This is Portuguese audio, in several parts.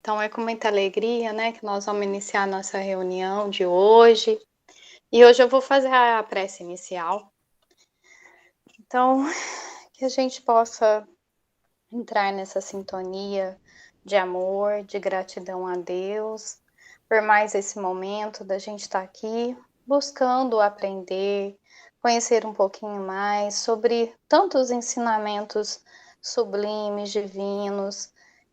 Então é com muita alegria, né, que nós vamos iniciar a nossa reunião de hoje. E hoje eu vou fazer a prece inicial. Então, que a gente possa entrar nessa sintonia de amor, de gratidão a Deus, por mais esse momento da gente estar aqui buscando aprender, conhecer um pouquinho mais sobre tantos ensinamentos sublimes, divinos,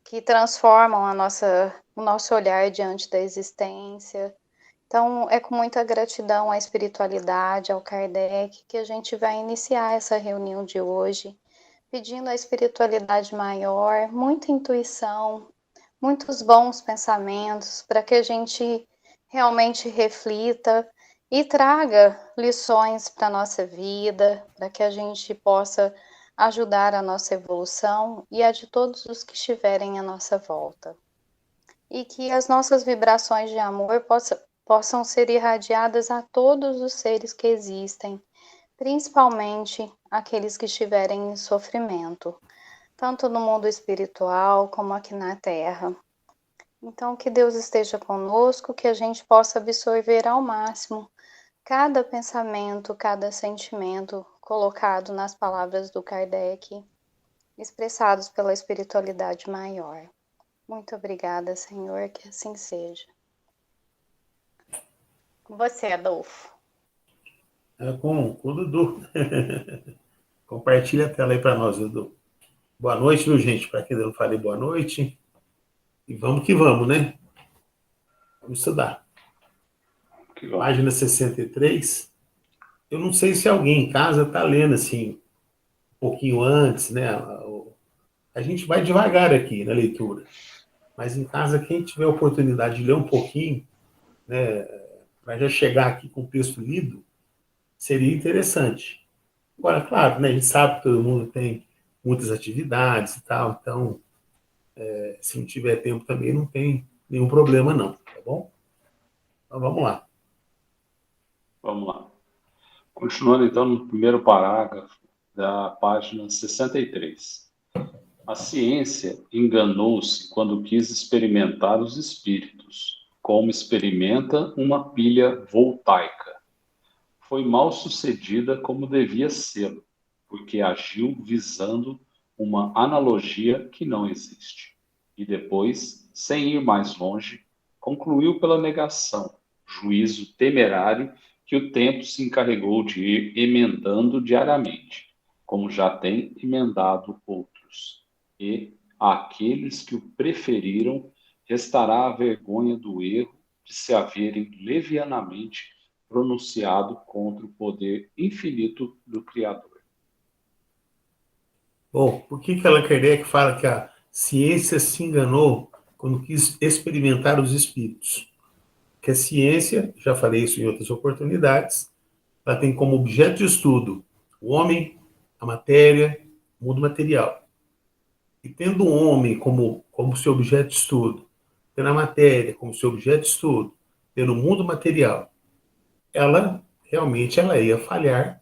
que transformam o nosso olhar diante da existência. Então, é com muita gratidão à espiritualidade, ao Kardec, que a gente vai iniciar essa reunião de hoje, pedindo à espiritualidade maior, muita intuição, muitos bons pensamentos, para que a gente realmente reflita e traga lições para a nossa vida, para que a gente possa ajudar a nossa evolução e a de todos os que estiverem à nossa volta. E que as nossas vibrações de amor possam ser irradiadas a todos os seres que existem, principalmente aqueles que estiverem em sofrimento, tanto no mundo espiritual como aqui na Terra. Então, que Deus esteja conosco, que a gente possa absorver ao máximo cada pensamento, cada sentimento colocado nas palavras do Kardec, expressados pela espiritualidade maior. Muito obrigada, Senhor, que assim seja. Com você, Adolfo. Com o Dudu. Compartilha a tela aí para nós, Dudu. Boa noite, viu, gente? Para quem eu não falei boa noite. E vamos que vamos, né? Vamos estudar. Página 63. Eu não sei se alguém em casa está lendo assim, um pouquinho antes, né? A gente vai devagar aqui na leitura. Mas em casa, quem tiver a oportunidade de ler um pouquinho, né? Para já chegar aqui com o texto lido, seria interessante. Agora, claro, né, a gente sabe que todo mundo tem muitas atividades e tal, então, se não tiver tempo também, não tem nenhum problema, não, tá bom? Então, vamos lá. Vamos lá. Continuando, então, no primeiro parágrafo da página 63. A ciência enganou-se quando quis experimentar os espíritos, como experimenta uma pilha voltaica. Foi mal sucedida como devia ser, porque agiu visando uma analogia que não existe. E depois, sem ir mais longe, concluiu pela negação, juízo temerário que o tempo se encarregou de ir emendando diariamente, como já tem emendado outros. E àqueles que o preferiram restará a vergonha do erro de se haverem levianamente pronunciado contra o poder infinito do Criador. Bom, por que Allan Kardec fala que a ciência se enganou quando quis experimentar os espíritos? Que a ciência, já falei isso em outras oportunidades, ela tem como objeto de estudo o homem, a matéria, o mundo material. E tendo o homem como seu objeto de estudo, tendo a matéria como seu objeto de estudo, tendo o mundo material, ela realmente ela ia falhar,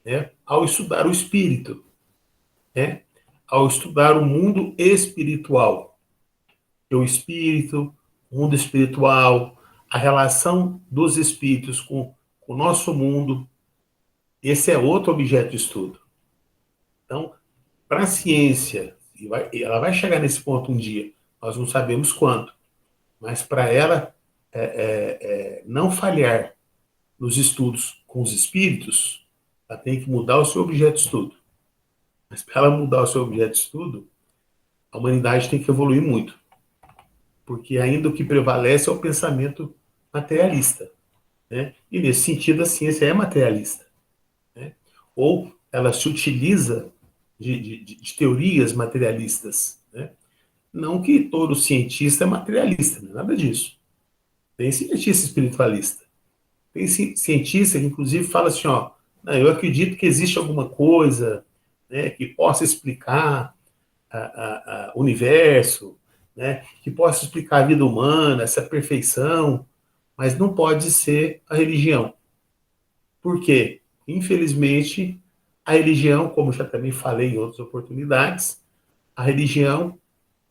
né, ao estudar o espírito, né, ao estudar o mundo espiritual. O espírito, o mundo espiritual, a relação dos espíritos com o nosso mundo, esse é outro objeto de estudo. Então, para a ciência, ela vai chegar nesse ponto um dia, nós não sabemos quando, mas para ela não falhar nos estudos com os espíritos, ela tem que mudar o seu objeto de estudo. Mas para ela mudar o seu objeto de estudo, a humanidade tem que evoluir muito. Porque ainda o que prevalece é o pensamento materialista. Né? E nesse sentido, a ciência é materialista. Né? Ou ela se utiliza de teorias materialistas. Né? Não que todo cientista é materialista, não é nada disso. Tem cientista espiritualista. Tem cientista que, inclusive, fala assim, ó, não, eu acredito que existe alguma coisa, né, que possa explicar o universo, né, que possa explicar a vida humana, essa perfeição, mas não pode ser a religião. Por quê? Infelizmente, a religião, como já também falei em outras oportunidades, a religião,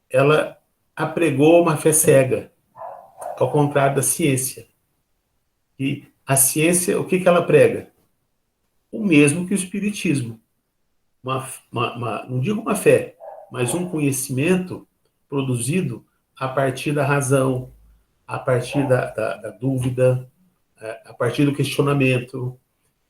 ela apregou uma fé cega, ao contrário da ciência. E a ciência, o que ela prega? O mesmo que o espiritismo. Não digo uma fé, mas um conhecimento produzido a partir da razão, a partir da dúvida, a partir do questionamento,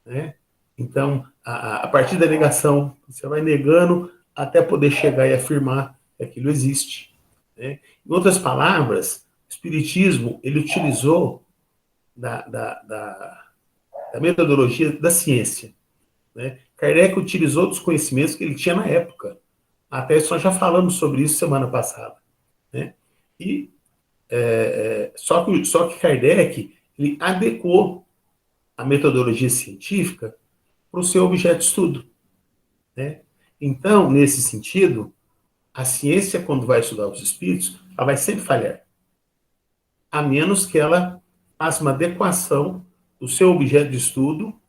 né? Então, a partir da negação, você vai negando até poder chegar e afirmar que aquilo existe, né? Em outras palavras, o Espiritismo, ele utilizou da metodologia da ciência, né? Kardec utilizou dos conhecimentos que ele tinha na época. Até nós já falamos sobre isso semana passada, né? E só que Kardec ele adequou a metodologia científica para o seu objeto de estudo, né? Então, nesse sentido, a ciência, quando vai estudar os espíritos, ela vai sempre falhar, a menos que ela faça uma adequação do seu objeto de estudo,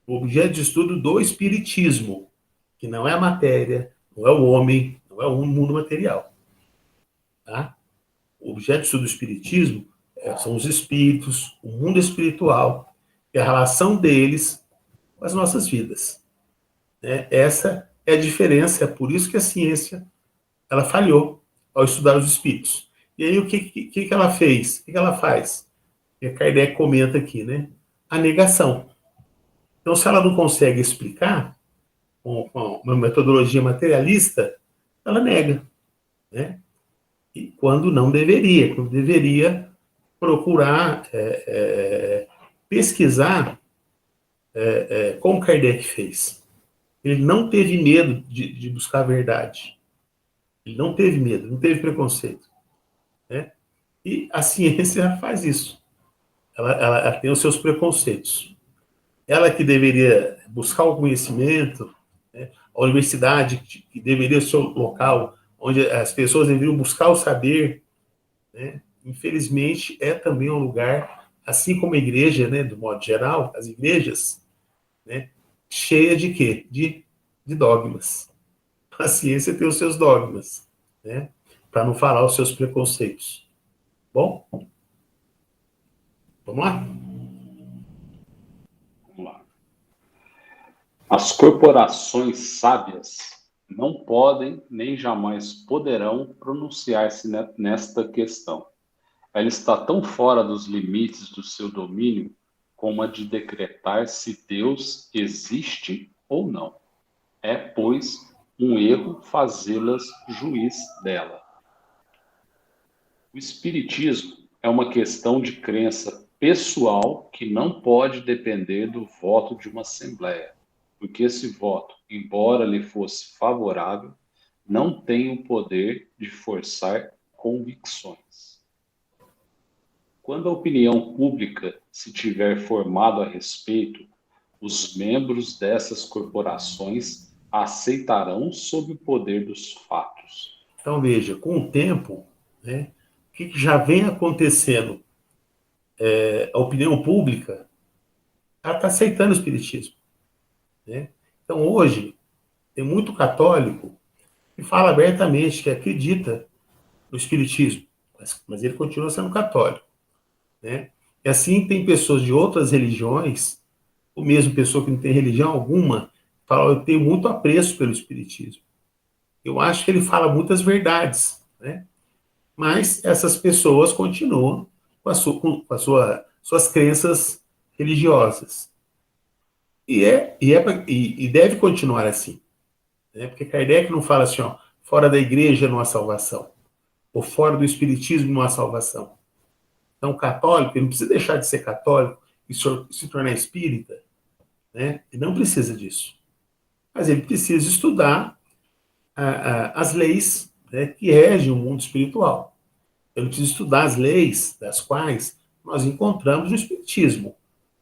o objeto de estudo do espiritismo, que não é a matéria, não é o homem, não é o mundo material, tá? O objeto de estudo do espiritismo são os espíritos, o mundo espiritual e a relação deles com as nossas vidas, né? Essa é a diferença, é por isso que a ciência ela falhou ao estudar os espíritos. E aí o que ela fez? O que ela faz? E a Kardec comenta aqui, né? A negação. Então, se ela não consegue explicar com uma metodologia materialista, ela nega, né? E quando não deveria, quando deveria procurar pesquisar como Kardec fez. Ele não teve medo de buscar a verdade. Ele não teve medo, não teve preconceito, né? E a ciência faz isso. Ela tem os seus preconceitos. Ela que deveria buscar o conhecimento, né? A universidade que deveria ser o local onde as pessoas deveriam buscar o saber, né? Infelizmente, é também um lugar, assim como a igreja, né, do modo geral, as igrejas, né, cheia de quê? De dogmas. A ciência tem os seus dogmas, né? Para não falar os seus preconceitos. Bom? Vamos lá? Vamos lá. As corporações sábias não podem nem jamais poderão pronunciar-se nesta questão. Ela está tão fora dos limites do seu domínio como a de decretar se Deus existe ou não. É, pois, um erro fazê-las juiz dela. O espiritismo é uma questão de crença pessoal que não pode depender do voto de uma assembleia, porque esse voto, embora lhe fosse favorável, não tem o poder de forçar convicções. Quando a opinião pública se tiver formado a respeito, os membros dessas corporações a aceitarão sob o poder dos fatos. Então, veja, com o tempo, né, o que já vem acontecendo? A opinião pública está aceitando o espiritismo, né? Então, hoje, tem muito católico que fala abertamente que acredita no espiritismo, mas ele continua sendo católico, né? E assim tem pessoas de outras religiões, ou mesmo pessoa que não tem religião alguma, fala: eu tenho muito apreço pelo espiritismo. Eu acho que ele fala muitas verdades, né? Mas essas pessoas continuam com suas crenças religiosas. E deve continuar assim, né? Porque Kardec não fala assim, ó, fora da igreja não há salvação, ou fora do espiritismo não há salvação. Então, o católico, ele não precisa deixar de ser católico e se tornar espírita, né? Ele não precisa disso. Mas ele precisa estudar as leis, né, que regem o mundo espiritual. Ele precisa estudar as leis das quais nós encontramos no Espiritismo,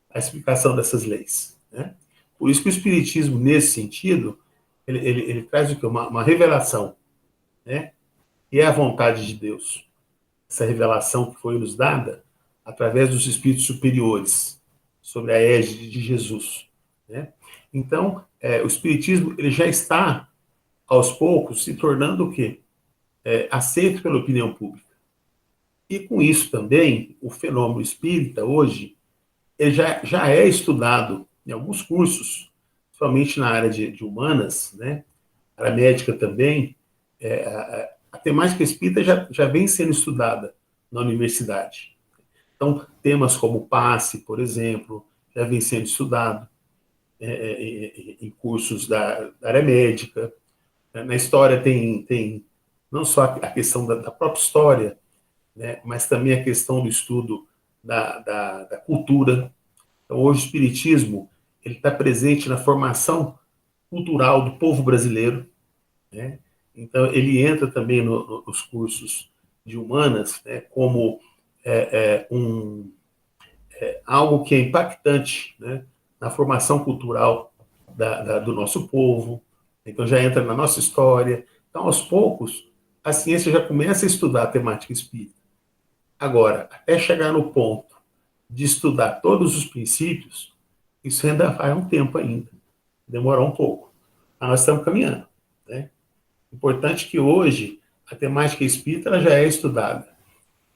a explicação dessas leis, né? Por isso que o Espiritismo, nesse sentido, ele traz o quê? Uma revelação, né? E é a vontade de Deus. Essa revelação que foi nos dada através dos espíritos superiores, sobre a égide de Jesus, né? Então, o Espiritismo ele já está, aos poucos, se tornando o quê? Aceito pela opinião pública. E com isso também, o fenômeno espírita hoje ele já é estudado em alguns cursos, somente na área de humanas, né? A área médica também. A temática espírita já vem sendo estudada na universidade. Então, temas como passe, por exemplo, já vem sendo estudado em cursos da área médica. Na história tem não só a questão da própria história, né, mas também a questão do estudo da cultura. Então, hoje o espiritismo ele está presente na formação cultural do povo brasileiro, né? Então, ele entra também nos cursos de humanas, né, como algo que é impactante, né, na formação cultural do nosso povo. Então, já entra na nossa história. Então, aos poucos, a ciência já começa a estudar a temática espírita. Agora, até chegar no ponto de estudar todos os princípios, isso ainda vai um tempo ainda, demorar um pouco. Mas nós estamos caminhando, né? Importante que hoje a temática espírita ela já é estudada,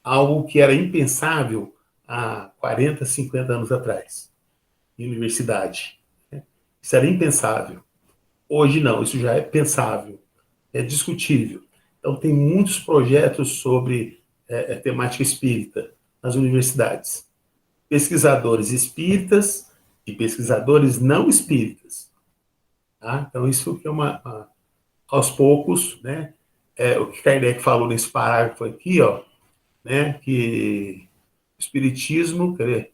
algo que era impensável há 40, 50 anos atrás, em universidade, né? Isso era impensável. Hoje não, isso já é pensável, é discutível. Então tem muitos projetos sobre temática espírita nas universidades. Pesquisadores espíritas e pesquisadores não espíritas. Tá? Então isso que é aos poucos, né? O que Kardec falou nesse parágrafo aqui, ó, né? Que o espiritismo, quer dizer,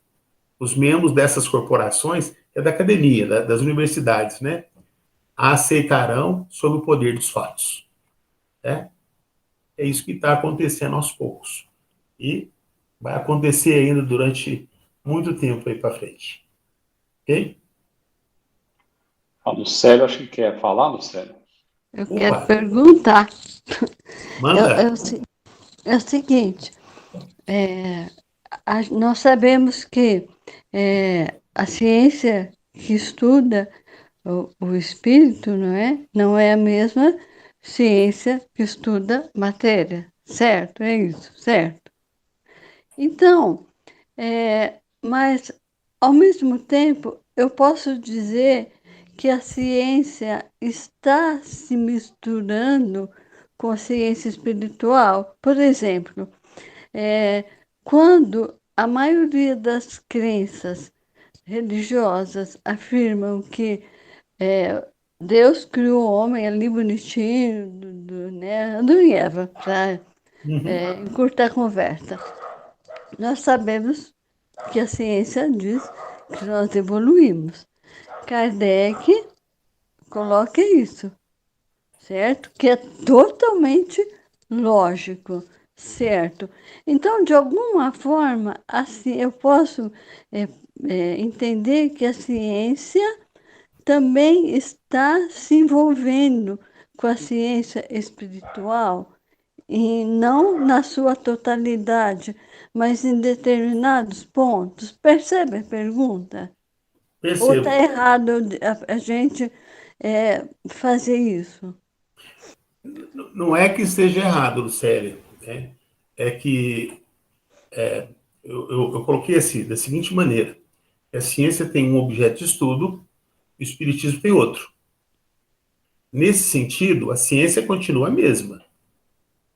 os membros dessas corporações, é da academia, das universidades, né? Aceitarão sob o poder dos fatos. Né? É isso que está acontecendo aos poucos. E vai acontecer ainda durante muito tempo aí para frente. Ok? A Lucélia, acho que quer falar, Lucélia? Eu Opa. quero perguntar. Manda. É o seguinte, nós sabemos que a ciência que estuda o espírito, não é? Não é a mesma ciência que estuda matéria, certo? É isso, certo? Então, mas ao mesmo tempo, eu posso dizer que a ciência está se misturando com a ciência espiritual. Por exemplo, quando a maioria das crenças religiosas afirmam que Deus criou o homem ali bonitinho, né? Adão e Eva, para encurtar a conversa. Nós sabemos que a ciência diz que nós evoluímos. Kardec coloca isso, certo? Que é totalmente lógico, certo? Então, de alguma forma, assim, eu posso entender que a ciência também está se envolvendo com a ciência espiritual, e não na sua totalidade, mas em determinados pontos. Percebe a pergunta? Ou Percebo. está errado a gente fazer isso? Não é que esteja errado, Lucélia. Né? É que eu coloquei assim, da seguinte maneira. A ciência tem um objeto de estudo, o espiritismo tem outro. Nesse sentido, a ciência continua a mesma.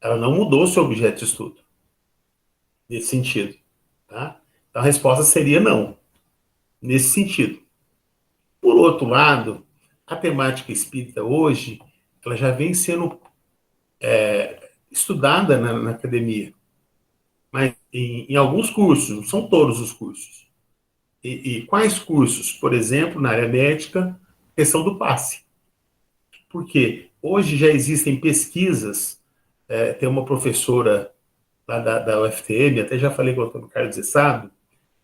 Ela não mudou seu objeto de estudo. Nesse sentido. Tá? Então a resposta seria não. Nesse sentido. Por outro lado, a temática espírita hoje, ela já vem sendo estudada na academia. Mas em alguns cursos, não são todos os cursos. E quais cursos? Por exemplo, na área médica, questão do passe. Por quê? Hoje já existem pesquisas, tem uma professora lá da UFTM, até já falei com o Antônio Carlos Zessado,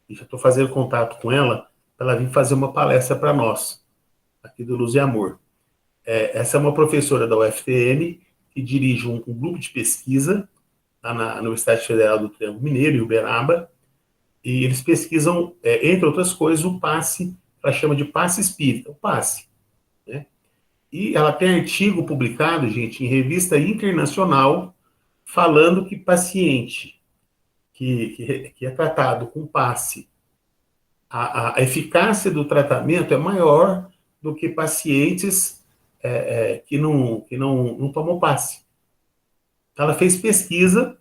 e já estou fazendo contato com ela, para ela vir fazer uma palestra para nós, aqui do Luz e Amor. Essa é uma professora da UFTM, que dirige um grupo de pesquisa lá na Universidade Federal do Triângulo Mineiro, em Uberaba, e eles pesquisam, entre outras coisas, o passe, ela chama de passe espírita, o passe. Né? E ela tem artigo publicado, gente, em revista internacional, falando que paciente que é tratado com passe, a eficácia do tratamento é maior do que pacientes que não tomam passe. Ela fez pesquisa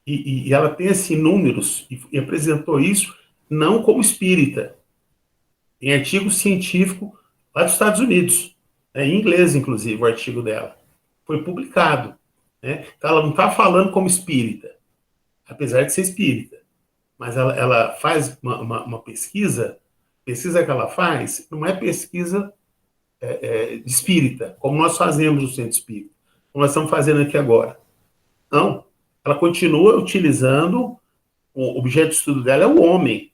e ela tem assim, números e apresentou isso não como espírita, em artigo científico lá dos Estados Unidos, né, em inglês, inclusive, o artigo dela. Foi publicado. Né? Então, ela não está falando como espírita, apesar de ser espírita. Mas ela faz uma pesquisa, pesquisa que ela faz, não é pesquisa de espírita, como nós fazemos no centro espírita, como nós estamos fazendo aqui agora. Não, ela continua utilizando, o objeto de estudo dela é o homem,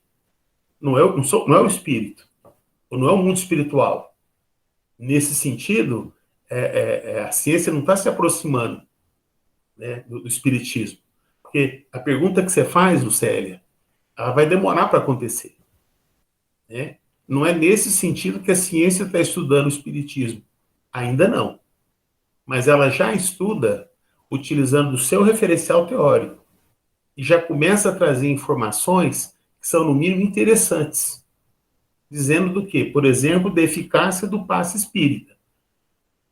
não é o espírito, não é o mundo espiritual. Nesse sentido, a ciência não está se aproximando, né, do espiritismo. Porque a pergunta que você faz, Lucélia, ela vai demorar para acontecer. Né? Não é nesse sentido que a ciência está estudando o espiritismo. Ainda não. Mas ela já estuda utilizando o seu referencial teórico. E já começa a trazer informações que são, no mínimo, interessantes. Dizendo do quê? Por exemplo, da eficácia do passe espírita.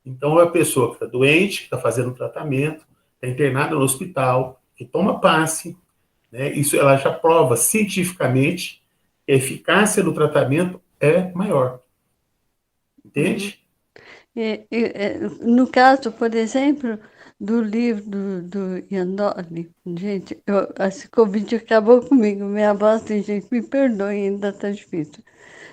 Então, é a pessoa que está doente, que está fazendo tratamento, está internada no hospital, que toma passe, né? Isso ela já prova cientificamente que a eficácia do tratamento é maior. Entende? No caso, por exemplo, do livro do Iannoli, gente, esse Covid acabou comigo, minha voz tem gente, me perdoe, ainda está difícil.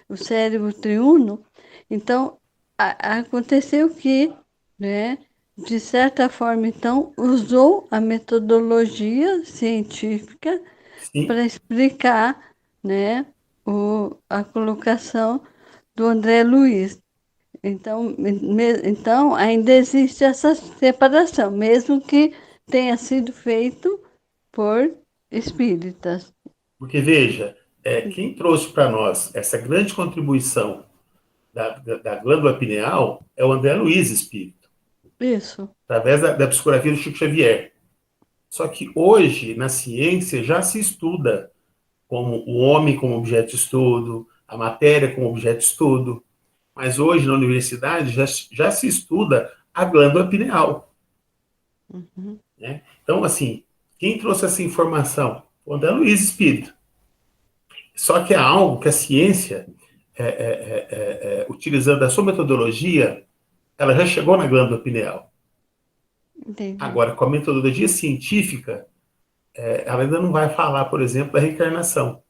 O cérebro triuno, então, aconteceu que, né, de certa forma, então, usou a metodologia científica Sim. para explicar, né, a colocação do André Luiz. Então, ainda existe essa separação, mesmo que tenha sido feito por espíritas. Porque, veja, quem trouxe para nós essa grande contribuição da glândula pineal é o André Luiz Espírito, Isso. através da psicografia do Chico Xavier. Só que hoje, na ciência, já se estuda como o homem como objeto de estudo, a matéria como objeto de estudo, mas hoje na universidade já se estuda a glândula pineal. Uhum. Né? Então, assim, quem trouxe essa informação? O André Luiz Espírito. Só que é algo que a ciência, utilizando a sua metodologia, ela já chegou na glândula pineal. Entendi. Agora, com a metodologia científica, ela ainda não vai falar, por exemplo, da reencarnação.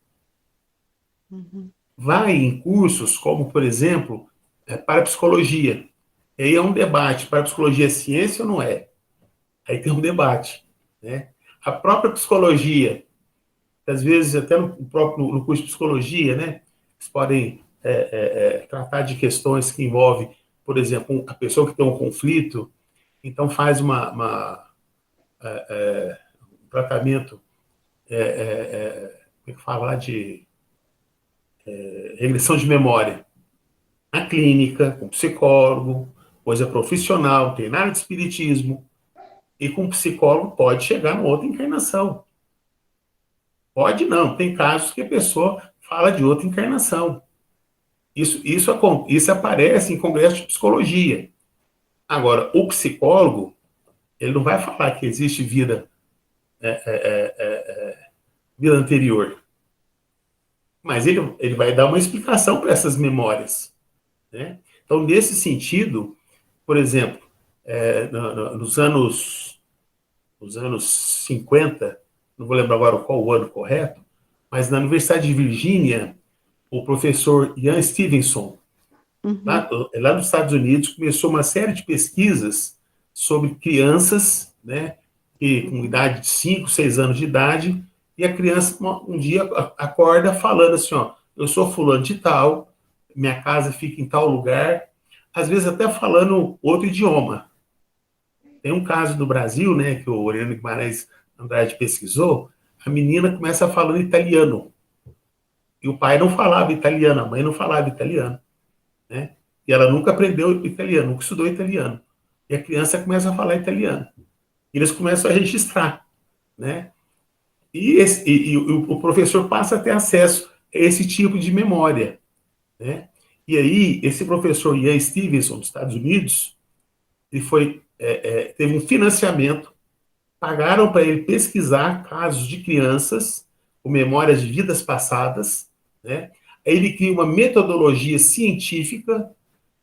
Uhum. Vai em cursos como, por exemplo, parapsicologia. E aí é um debate, parapsicologia é ciência ou não é? Aí tem um debate. Né? A própria psicologia, às vezes até no curso de psicologia, né, eles podem tratar de questões que envolvem, por exemplo, a pessoa que tem um conflito, então faz um tratamento, como é que fala lá, de regressão de memória. Na clínica, com psicólogo, coisa profissional, não tem nada de espiritismo, e com psicólogo pode chegar numa outra encarnação. Pode não, tem casos que a pessoa fala de outra encarnação. Isso aparece em congresso de psicologia. Agora, o psicólogo, ele não vai falar que existe vida anterior. Mas ele vai dar uma explicação para essas memórias. Né? Então, nesse sentido, por exemplo, nos anos 50, não vou lembrar agora qual o ano correto, mas na Universidade de Virgínia, o professor Ian Stevenson, lá nos Estados Unidos, começou uma série de pesquisas sobre crianças, né, que, com idade de 5, 6 anos de idade, e a criança um dia acorda falando assim, ó, eu sou fulano de tal, minha casa fica em tal lugar, às vezes até falando outro idioma. Tem um caso do Brasil, né, que o Oriano Guimarães Andrade pesquisou, a menina começa falando italiano. E o pai não falava italiano, a mãe não falava italiano. Né? E ela nunca aprendeu italiano, nunca estudou italiano. E a criança começa a falar italiano. E eles começam a registrar. Né? o professor passa a ter acesso a esse tipo de memória, né? E aí, esse professor Ian Stevenson, dos Estados Unidos, ele teve um financiamento, pagaram para ele pesquisar casos de crianças com memórias de vidas passadas, né? Aí ele cria uma metodologia científica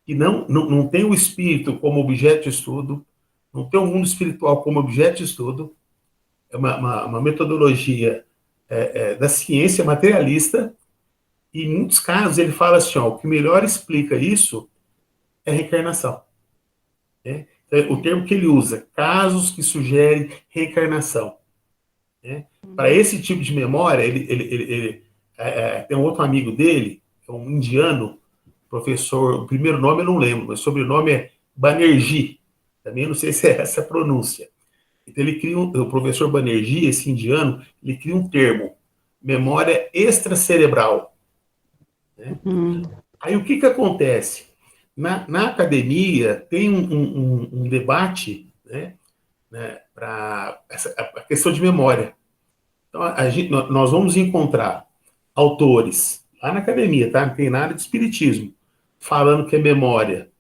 que não tem o espírito como objeto de estudo, não tem o mundo espiritual como objeto de estudo, é uma metodologia da ciência materialista, e em muitos casos ele fala assim, ó, o que melhor explica isso é a reencarnação. Né? Então, o termo que ele usa, casos que sugerem reencarnação. Né? Para esse tipo de memória, tem um outro amigo dele, que é um indiano, professor, o primeiro nome eu não lembro, mas o sobrenome é Banerjee, também não sei se é essa a pronúncia. Então ele cria o professor Banerjee, esse indiano, ele cria um termo, memória extracerebral. Né? Aí o que acontece? Na academia tem um debate, né, para a questão de memória. Então nós vamos encontrar autores lá na academia, tá? Não tem nada de espiritismo, falando que a memória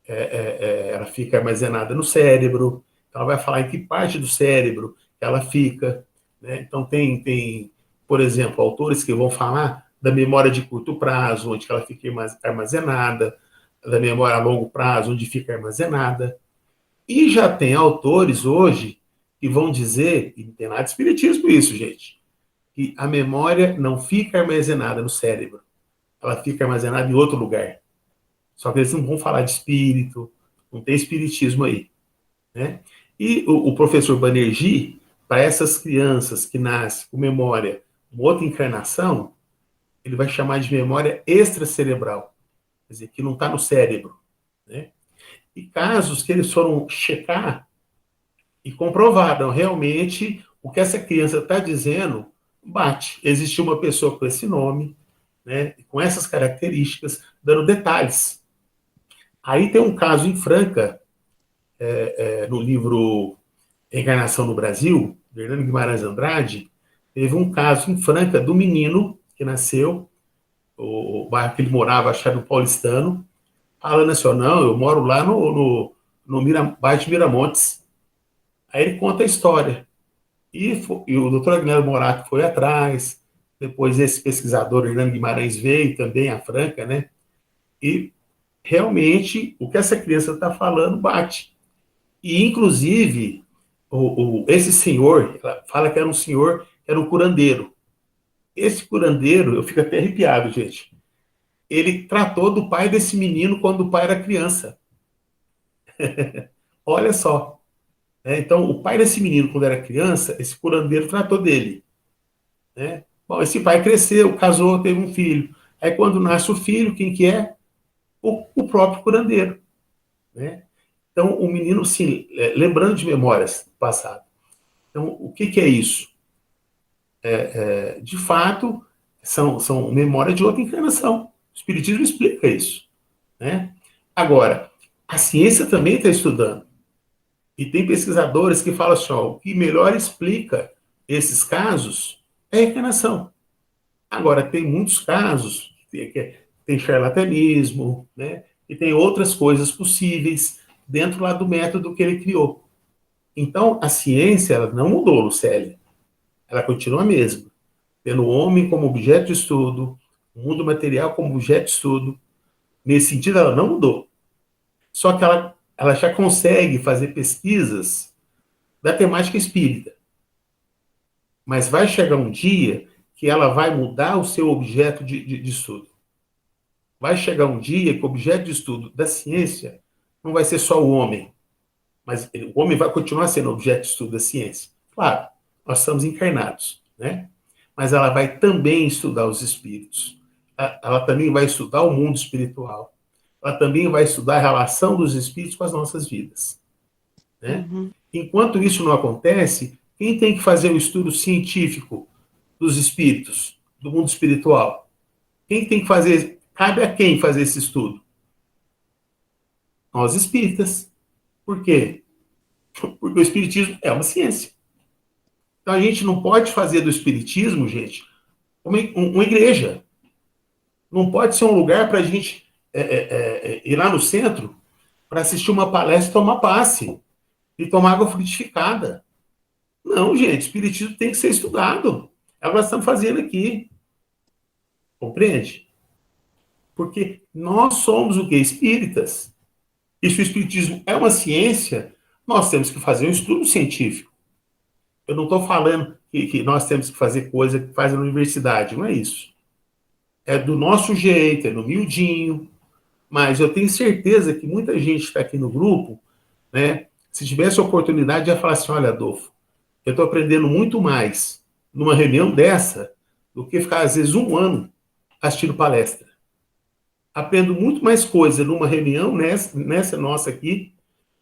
ela fica armazenada no cérebro, ela vai falar em que parte do cérebro ela fica. Né? Então tem, por exemplo, autores que vão falar da memória de curto prazo, onde ela fica armazenada, da memória a longo prazo, onde fica armazenada. E já tem autores hoje que vão dizer, e não tem nada de espiritismo isso, gente, que a memória não fica armazenada no cérebro, ela fica armazenada em outro lugar. Só que eles não vão falar de espírito, não tem espiritismo aí. Né? E o professor Banerjee, para essas crianças que nascem com memória, uma outra encarnação, ele vai chamar de memória extracerebral, quer dizer, que não está no cérebro. Né? E casos que eles foram checar e comprovaram realmente o que essa criança está dizendo bate. Existiu uma pessoa com esse nome, né, com essas características, dando detalhes. Aí tem um caso em Franca, no livro Encarnação no Brasil, Fernando Guimarães Andrade, teve um caso em Franca do menino que nasceu, o bairro que ele morava, acho que era no Paulistano, falando assim, ó, não, eu moro lá no bairro de Miramontes. Aí ele conta a história. E o doutor Agnello Morato foi atrás, depois esse pesquisador, Hernando Guimarães, veio também a Franca, né? E realmente o que essa criança está falando bate. E, inclusive, esse senhor, ela fala que era um senhor, era um curandeiro. Esse curandeiro, eu fico até arrepiado, gente. Ele tratou do pai desse menino quando o pai era criança. Olha só. Né? Então, o pai desse menino, quando era criança, esse curandeiro tratou dele. Né? Bom, esse pai cresceu, casou, teve um filho. Aí, quando nasce o filho, quem que é? O próprio curandeiro. Né? Então, o menino, sim, lembrando de memórias do passado. Então, o que é isso? De fato, são memórias de outra encarnação. O Espiritismo explica isso. Né? Agora, a ciência também está estudando. E tem pesquisadores que falam assim, ó, o que melhor explica esses casos é a reencarnação. Agora, tem muitos casos que tem charlatanismo, né? E tem outras coisas possíveis dentro lá do método que ele criou. Então, a ciência ela não mudou, Lucélia. Ela continua a mesma. Tendo o homem como objeto de estudo, o mundo material como objeto de estudo. Nesse sentido, ela não mudou. Só que ela já consegue fazer pesquisas da temática espírita. Mas vai chegar um dia que ela vai mudar o seu objeto de estudo. Vai chegar um dia que o objeto de estudo da ciência não vai ser só o homem, mas o homem vai continuar sendo objeto de estudo da ciência. Claro, nós estamos encarnados, né? Mas ela vai também estudar os espíritos. Ela também vai estudar o mundo espiritual. Ela também vai estudar a relação dos espíritos com as nossas vidas. Né? Enquanto isso não acontece, quem tem que fazer o estudo científico dos espíritos, do mundo espiritual? Quem tem que fazer? Cabe a quem fazer esse estudo? Nós espíritas. Por quê? Porque o espiritismo é uma ciência. Então a gente não pode fazer do espiritismo, gente, uma igreja. Não pode ser um lugar para a gente ir lá no centro para assistir uma palestra e tomar passe e tomar água frutificada. Não, gente, espiritismo tem que ser estudado. É o que nós estamos fazendo aqui. Compreende? Porque nós somos o quê? Espíritas. E se o espiritismo é uma ciência, nós temos que fazer um estudo científico. Eu não estou falando que nós temos que fazer coisa que faz na universidade, não é isso. É do nosso jeito, é no miudinho, mas eu tenho certeza que muita gente que está aqui no grupo, né, se tivesse a oportunidade, ia falar assim, olha, Adolfo, eu estou aprendendo muito mais numa reunião dessa do que ficar, às vezes, um ano assistindo palestra. Aprendo muito mais coisa numa reunião nessa nossa aqui,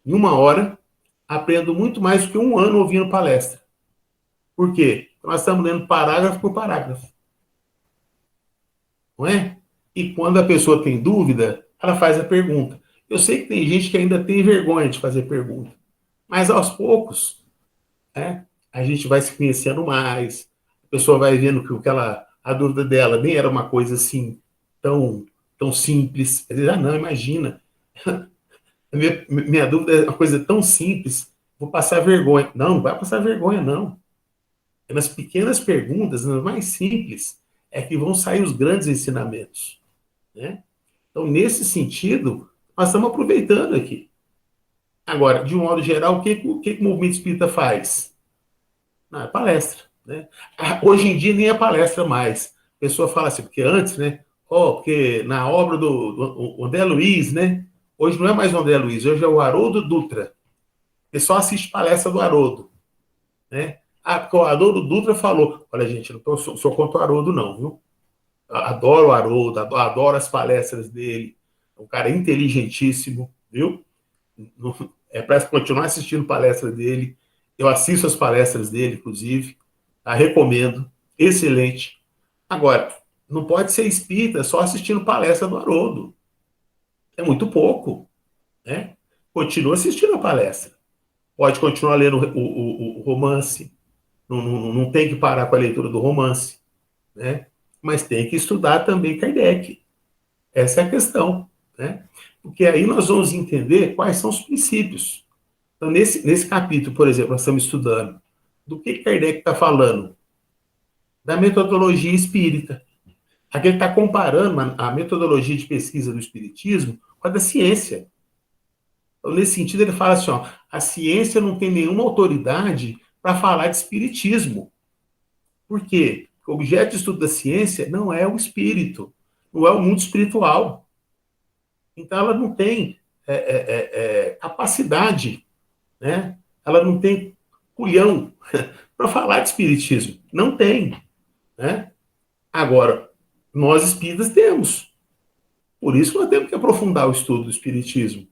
em uma hora, aprendo muito mais do que um ano ouvindo palestra. Por quê? Porque nós estamos lendo parágrafo por parágrafo. Não é? E quando a pessoa tem dúvida, ela faz a pergunta. Eu sei que tem gente que ainda tem vergonha de fazer pergunta, mas aos poucos, né, a gente vai se conhecendo mais, a pessoa vai vendo que a dúvida dela nem era uma coisa assim tão simples. Ela diz, não, imagina, minha dúvida é uma coisa tão simples, vou passar vergonha. Não vai passar vergonha, não. É nas pequenas perguntas, nas mais simples, é que vão sair os grandes ensinamentos. Né? Então, nesse sentido, nós estamos aproveitando aqui. Agora, de um modo geral, o que o movimento espírita faz? Não, é palestra. Né? Hoje em dia nem é palestra mais. A pessoa fala assim, porque antes, né? Porque na obra do André Luiz, né? Hoje não é mais o André Luiz, hoje é o Haroldo Dutra. Ele só assiste palestra do Haroldo. Né? Porque o Haroldo Dutra falou, olha, gente, não sou contra o Haroldo, não, viu? Adoro o Haroldo, adoro as palestras dele. É um cara inteligentíssimo, viu? É para continuar assistindo palestras dele. Eu assisto as palestras dele, inclusive. Recomendo. Excelente. Agora, não pode ser espírita só assistindo palestra do Haroldo. É muito pouco. Né? Continua assistindo a palestra. Pode continuar lendo o romance. Não tem que parar com a leitura do romance. Né? Mas tem que estudar também Kardec. Essa é a questão. Né? Porque aí nós vamos entender quais são os princípios. Então, nesse capítulo, por exemplo, nós estamos estudando do que Kardec está falando? Da metodologia espírita. Aqui ele está comparando a metodologia de pesquisa do espiritismo com a da ciência. Então, nesse sentido, ele fala assim, a ciência não tem nenhuma autoridade para falar de espiritismo. Por quê? Porque o objeto de estudo da ciência não é o espírito, não é o mundo espiritual. Então, ela não tem capacidade, né? Ela não tem culhão para falar de espiritismo. Não tem. Né? Agora, nós espíritas temos. Por isso que nós temos que aprofundar o estudo do espiritismo.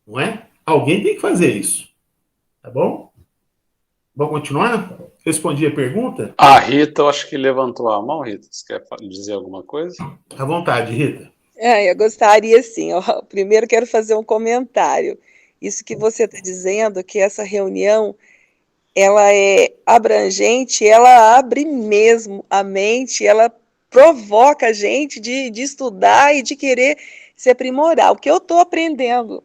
Não é? Alguém tem que fazer isso. Tá bom? Vamos continuar? Respondi a pergunta? A Rita, eu acho que levantou a mão, Rita. Você quer dizer alguma coisa? À vontade, Rita. Eu gostaria, sim. Primeiro, quero fazer um comentário. Isso que você está dizendo, que essa reunião ela é abrangente, ela abre mesmo a mente, ela provoca a gente de estudar e de querer se aprimorar. O que eu estou aprendendo,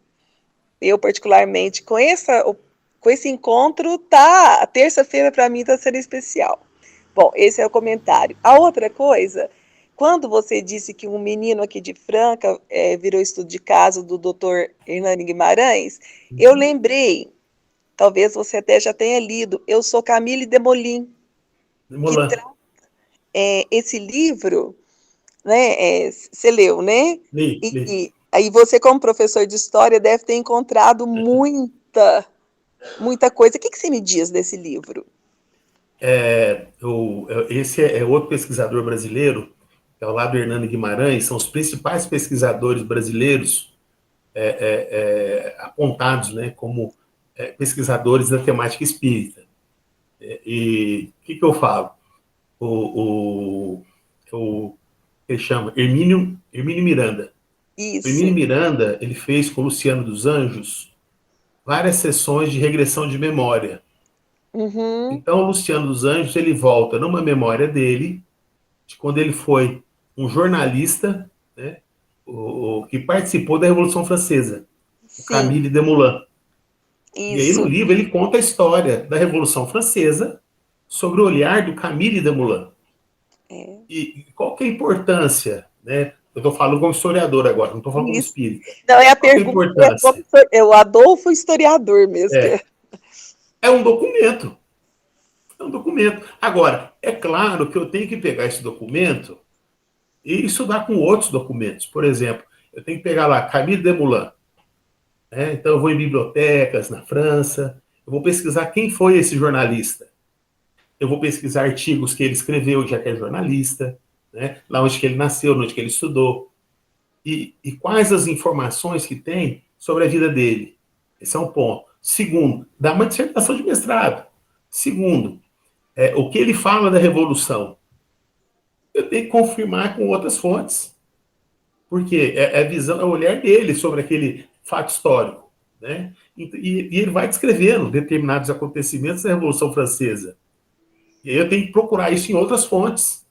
eu particularmente, com esse encontro, a terça-feira para mim está sendo especial. Bom, esse é o comentário. A outra coisa, quando você disse que um menino aqui de Franca virou estudo de caso do Dr. Hernani Guimarães, eu lembrei, talvez você até já tenha lido, Eu Sou Camille Desmoulins, que trata esse livro, né? Você leu, né? Li. E aí você, como professor de história, deve ter encontrado muita coisa. O que você me diz desse livro? Esse é outro pesquisador brasileiro, que é o lado Hernani Guimarães, são os principais pesquisadores brasileiros apontados, né, como pesquisadores da temática espírita. E o que eu falo? Ele chama Hermínio Miranda. Isso. O Hermínio Miranda, ele fez com o Luciano dos Anjos várias sessões de regressão de memória. Uhum. Então, o Luciano dos Anjos, ele volta numa memória dele, de quando ele foi um jornalista, né, que participou da Revolução Francesa, o Sim, Camille Desmoulins. E aí, no isso. livro, ele conta a história da Revolução Francesa sobre o olhar do Camille Desmoulins. É. E qual que é a importância, né? Eu estou falando como historiador agora, não estou falando como Isso. espírita. Não, é a Qual que é a pergunta, importância? é o Adolfo historiador mesmo. Que É, é um documento. É um documento. Agora, é claro que eu tenho que pegar esse documento e estudar com outros documentos. Por exemplo, eu tenho que pegar lá Camille Desmoulins, né? Então eu vou em bibliotecas na França, eu vou pesquisar quem foi esse jornalista. Eu vou pesquisar artigos que ele escreveu, já que é jornalista, né? Lá onde que ele nasceu, onde que ele estudou. E quais as informações que tem sobre a vida dele. Esse é um ponto. Segundo, dá uma dissertação de mestrado. Segundo, o que ele fala da Revolução. Eu tenho que confirmar com outras fontes, porque é a visão, é o olhar dele sobre aquele fato histórico, né? E ele vai descrevendo determinados acontecimentos da Revolução Francesa. E aí eu tenho que procurar isso em outras fontes,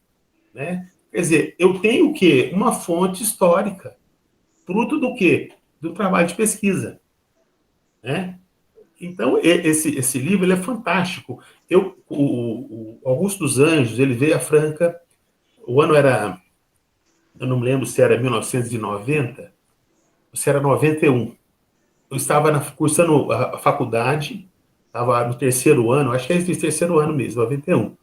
né? Quer dizer, eu tenho o quê? Uma fonte histórica, fruto do quê? Do trabalho de pesquisa, né? Então, esse livro ele é fantástico. O Augusto dos Anjos, ele veio a Franca, o ano era, eu não me lembro se era 1990 ou se era 91. Eu estava cursando a faculdade, estava no terceiro ano, acho que é esse terceiro ano mesmo, 91.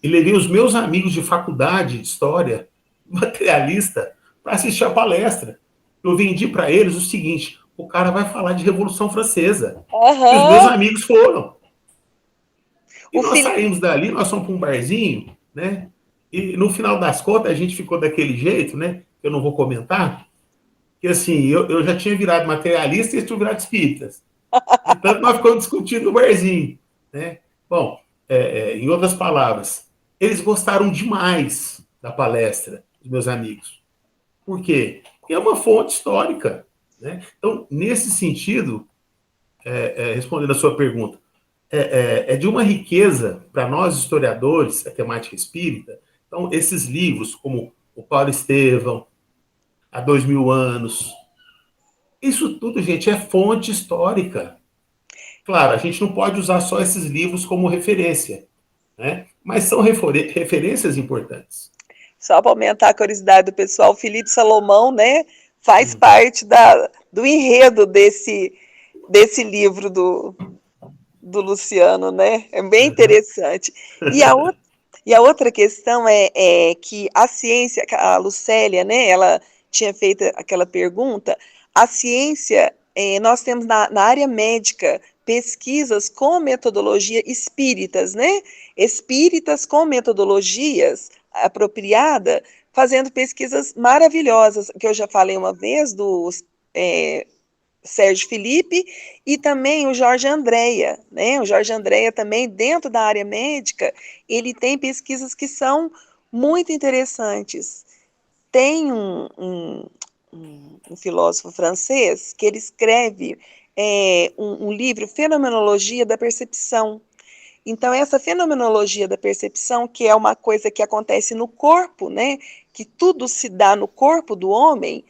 E levei os meus amigos de faculdade de história, materialista, para assistir a palestra. Eu vendi para eles o seguinte: o cara vai falar de Revolução Francesa. E os meus Aham. amigos foram. E O nós Felipe, saímos dali, nós fomos para um barzinho, né? E no final das contas a gente ficou daquele jeito, né? Eu não vou comentar, que assim, eu já tinha virado materialista e eles tinham virado espíritas. Então nós ficamos discutindo no barzinho, né? Bom, em outras palavras, eles gostaram demais da palestra, os meus amigos. Por quê? Porque é uma fonte histórica, né? Então, nesse sentido, respondendo a sua pergunta, é de uma riqueza para nós historiadores, a temática espírita. Então, esses livros, como o Paulo Estevão, há 2000 anos, isso tudo, gente, é fonte histórica. Claro, a gente não pode usar só esses livros como referência, né? Mas são referências importantes. só para aumentar a curiosidade do pessoal, o Felipe Salomão, né, faz Hum. parte do enredo desse livro do Luciano, né? É bem Uhum. interessante. E a outra questão é que a ciência, a Lucélia, né, ela tinha feito aquela pergunta, a ciência, nós temos na área médica pesquisas com metodologia espíritas, né? Espíritas com metodologias apropriadas, fazendo pesquisas maravilhosas, que eu já falei uma vez do é, Sérgio Felipe e também o Jorge Andréa, né? O Jorge Andréa também, dentro da área médica, ele tem pesquisas que são muito interessantes. Tem um filósofo francês que ele escreve um livro, Fenomenologia da Percepção. Então, essa fenomenologia da percepção, que é uma coisa que acontece no corpo, né? Que tudo se dá no corpo do homem,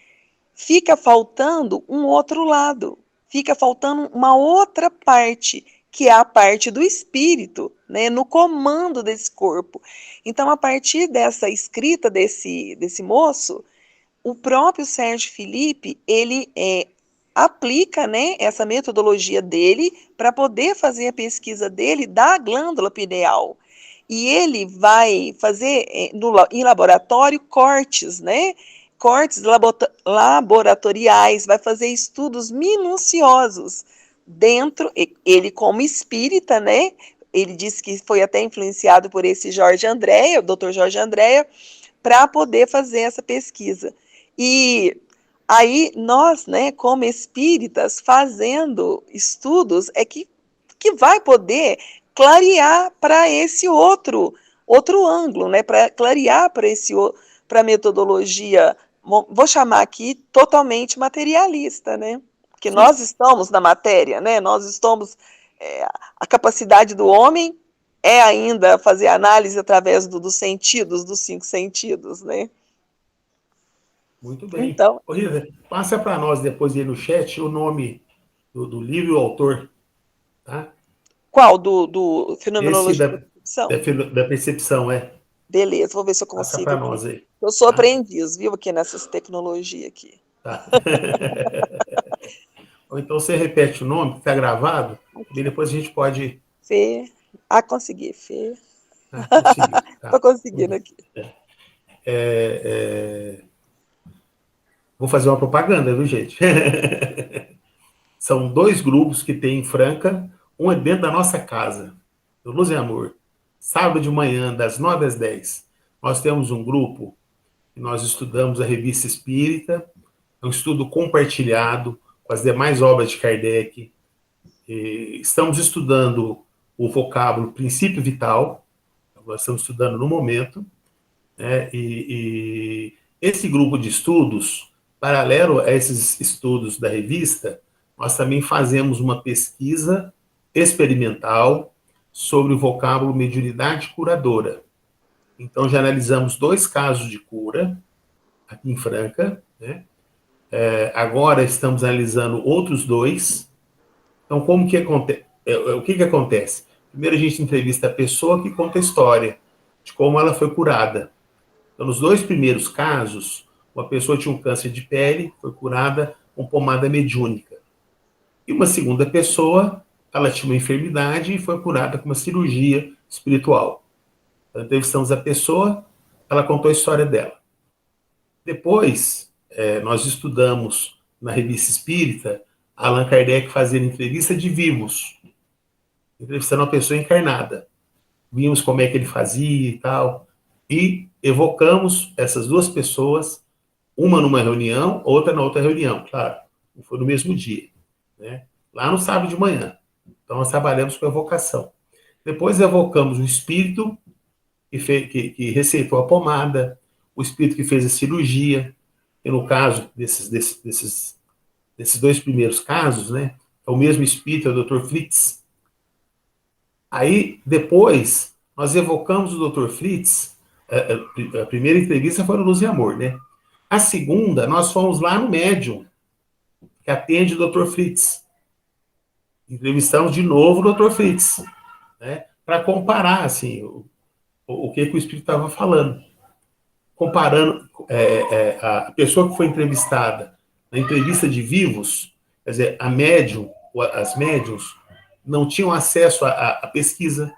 fica faltando um outro lado, fica faltando uma outra parte, que é a parte do espírito, né, no comando desse corpo. Então, a partir dessa escrita desse moço, o próprio Sérgio Felipe, ele aplica, né, essa metodologia dele para poder fazer a pesquisa dele da glândula pineal. E ele vai fazer em laboratório cortes, né? Cortes laboratoriais, vai fazer estudos minuciosos dentro, ele como espírita, né? Ele disse que foi até influenciado por esse Jorge Andréa, o Dr. Jorge Andréa, para poder fazer essa pesquisa. E aí nós, né, como espíritas, fazendo estudos, que vai poder clarear para esse outro ângulo, né, para clarear para a metodologia, vou chamar aqui totalmente materialista, né? Porque Sim. nós estamos na matéria, né? Nós estamos a capacidade do homem é ainda fazer análise através dos sentidos, dos 5 sentidos, né? Muito bem. Então, Ô, Rita, passa para nós depois aí no chat o nome do livro e o autor, tá? qual? Do Esse Fenomenologia da Percepção? da percepção, Beleza, vou ver se eu Passa consigo para aqui. nós aí, Eu sou tá? aprendiz, viu, aqui nessas tecnologias aqui. Tá. Ou então você repete o nome, que está gravado, e Aqui, depois a gente pode. Fê. Consegui, Fê. Ah, conseguiu. Tô Tá. conseguindo aqui. Vou fazer uma propaganda, viu, gente? São 2 grupos que tem em Franca, um é dentro da nossa casa, do Luz e Amor. Sábado de manhã, das 9 às 10. Nós temos um grupo que nós estudamos a Revista Espírita, é um estudo compartilhado com as demais obras de Kardec. Estamos estudando o vocábulo princípio vital, nós estamos estudando no momento, né? E esse grupo de estudos, paralelo a esses estudos da revista, nós também fazemos uma pesquisa experimental sobre o vocábulo mediunidade curadora. Então, já analisamos 2 casos de cura aqui em Franca, né? Agora estamos analisando outros 2. Então, como que acontece? O que acontece? Primeiro, a gente entrevista a pessoa que conta a história de como ela foi curada. Então, nos 2 primeiros casos, uma pessoa tinha um câncer de pele, foi curada com pomada mediúnica. E uma segunda pessoa, ela tinha uma enfermidade e foi curada com uma cirurgia espiritual. Então, entrevistamos a pessoa, ela contou a história dela. Depois, nós estudamos na Revista Espírita, Allan Kardec fazendo entrevista de vivos, entrevistando uma pessoa encarnada. Vimos como é que ele fazia e tal, e evocamos essas 2 pessoas, uma numa reunião, outra na outra reunião, claro, não foi no mesmo dia, né? Lá no sábado de manhã. Então, nós trabalhamos com evocação. Depois, evocamos o espírito que receitou a pomada, o espírito que fez a cirurgia, e no caso desses 2 primeiros casos, né, é o mesmo espírito, é o Dr. Fritz. Aí, depois, nós evocamos o Dr. Fritz, a primeira entrevista foi no Luz e Amor, né? A segunda, nós fomos lá no médium, que atende o Dr. Fritz. Entrevistamos de novo o Dr. Fritz, né? Para comparar, assim, o que o espírito estava falando. Comparando a pessoa que foi entrevistada na entrevista de vivos, quer dizer, a médium, as médiums, não tinham acesso à pesquisa,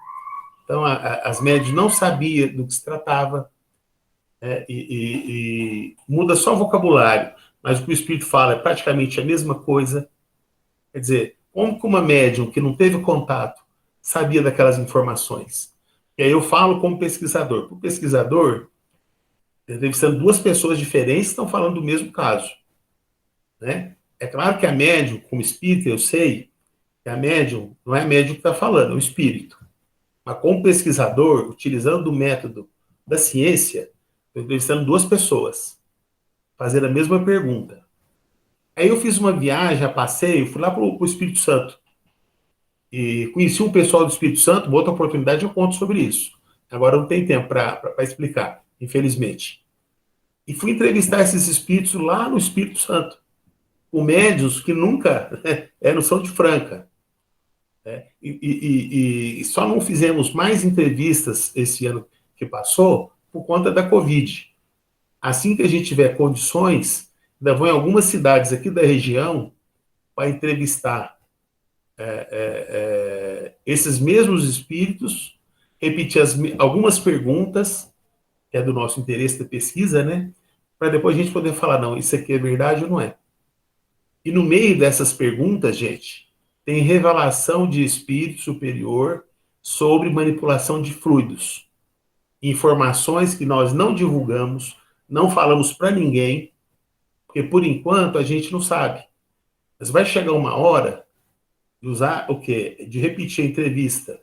então as médiums não sabiam do que se tratava, e muda só o vocabulário, mas o que o espírito fala é praticamente a mesma coisa. Quer dizer, como que uma médium que não teve contato sabia daquelas informações? E aí eu falo como pesquisador. Para o pesquisador, entrevistando 2 pessoas diferentes, estão falando do mesmo caso, né? É claro que a médium, como espírita, eu sei que a médium não é a médium que está falando, é o espírito. Mas como pesquisador, utilizando o método da ciência, estou entrevistando 2 pessoas, fazendo a mesma pergunta. Aí eu fiz uma viagem a passeio, fui lá para o Espírito Santo. E conheci um pessoal do Espírito Santo, uma outra oportunidade eu conto sobre isso. Agora não tem tempo para explicar, infelizmente. E fui entrevistar esses espíritos lá no Espírito Santo, com médios que nunca não são de Franca. E só não fizemos mais entrevistas esse ano que passou por conta da Covid. Assim que a gente tiver condições, ainda vou em algumas cidades aqui da região para entrevistar esses mesmos espíritos, repetir algumas perguntas, que é do nosso interesse da pesquisa, né? Para depois a gente poder falar, não, isso aqui é verdade ou não é. E no meio dessas perguntas, gente, tem revelação de espírito superior sobre manipulação de fluidos. Informações que nós não divulgamos, não falamos para ninguém, porque por enquanto a gente não sabe. Mas vai chegar uma hora de usar o quê? De repetir a entrevista.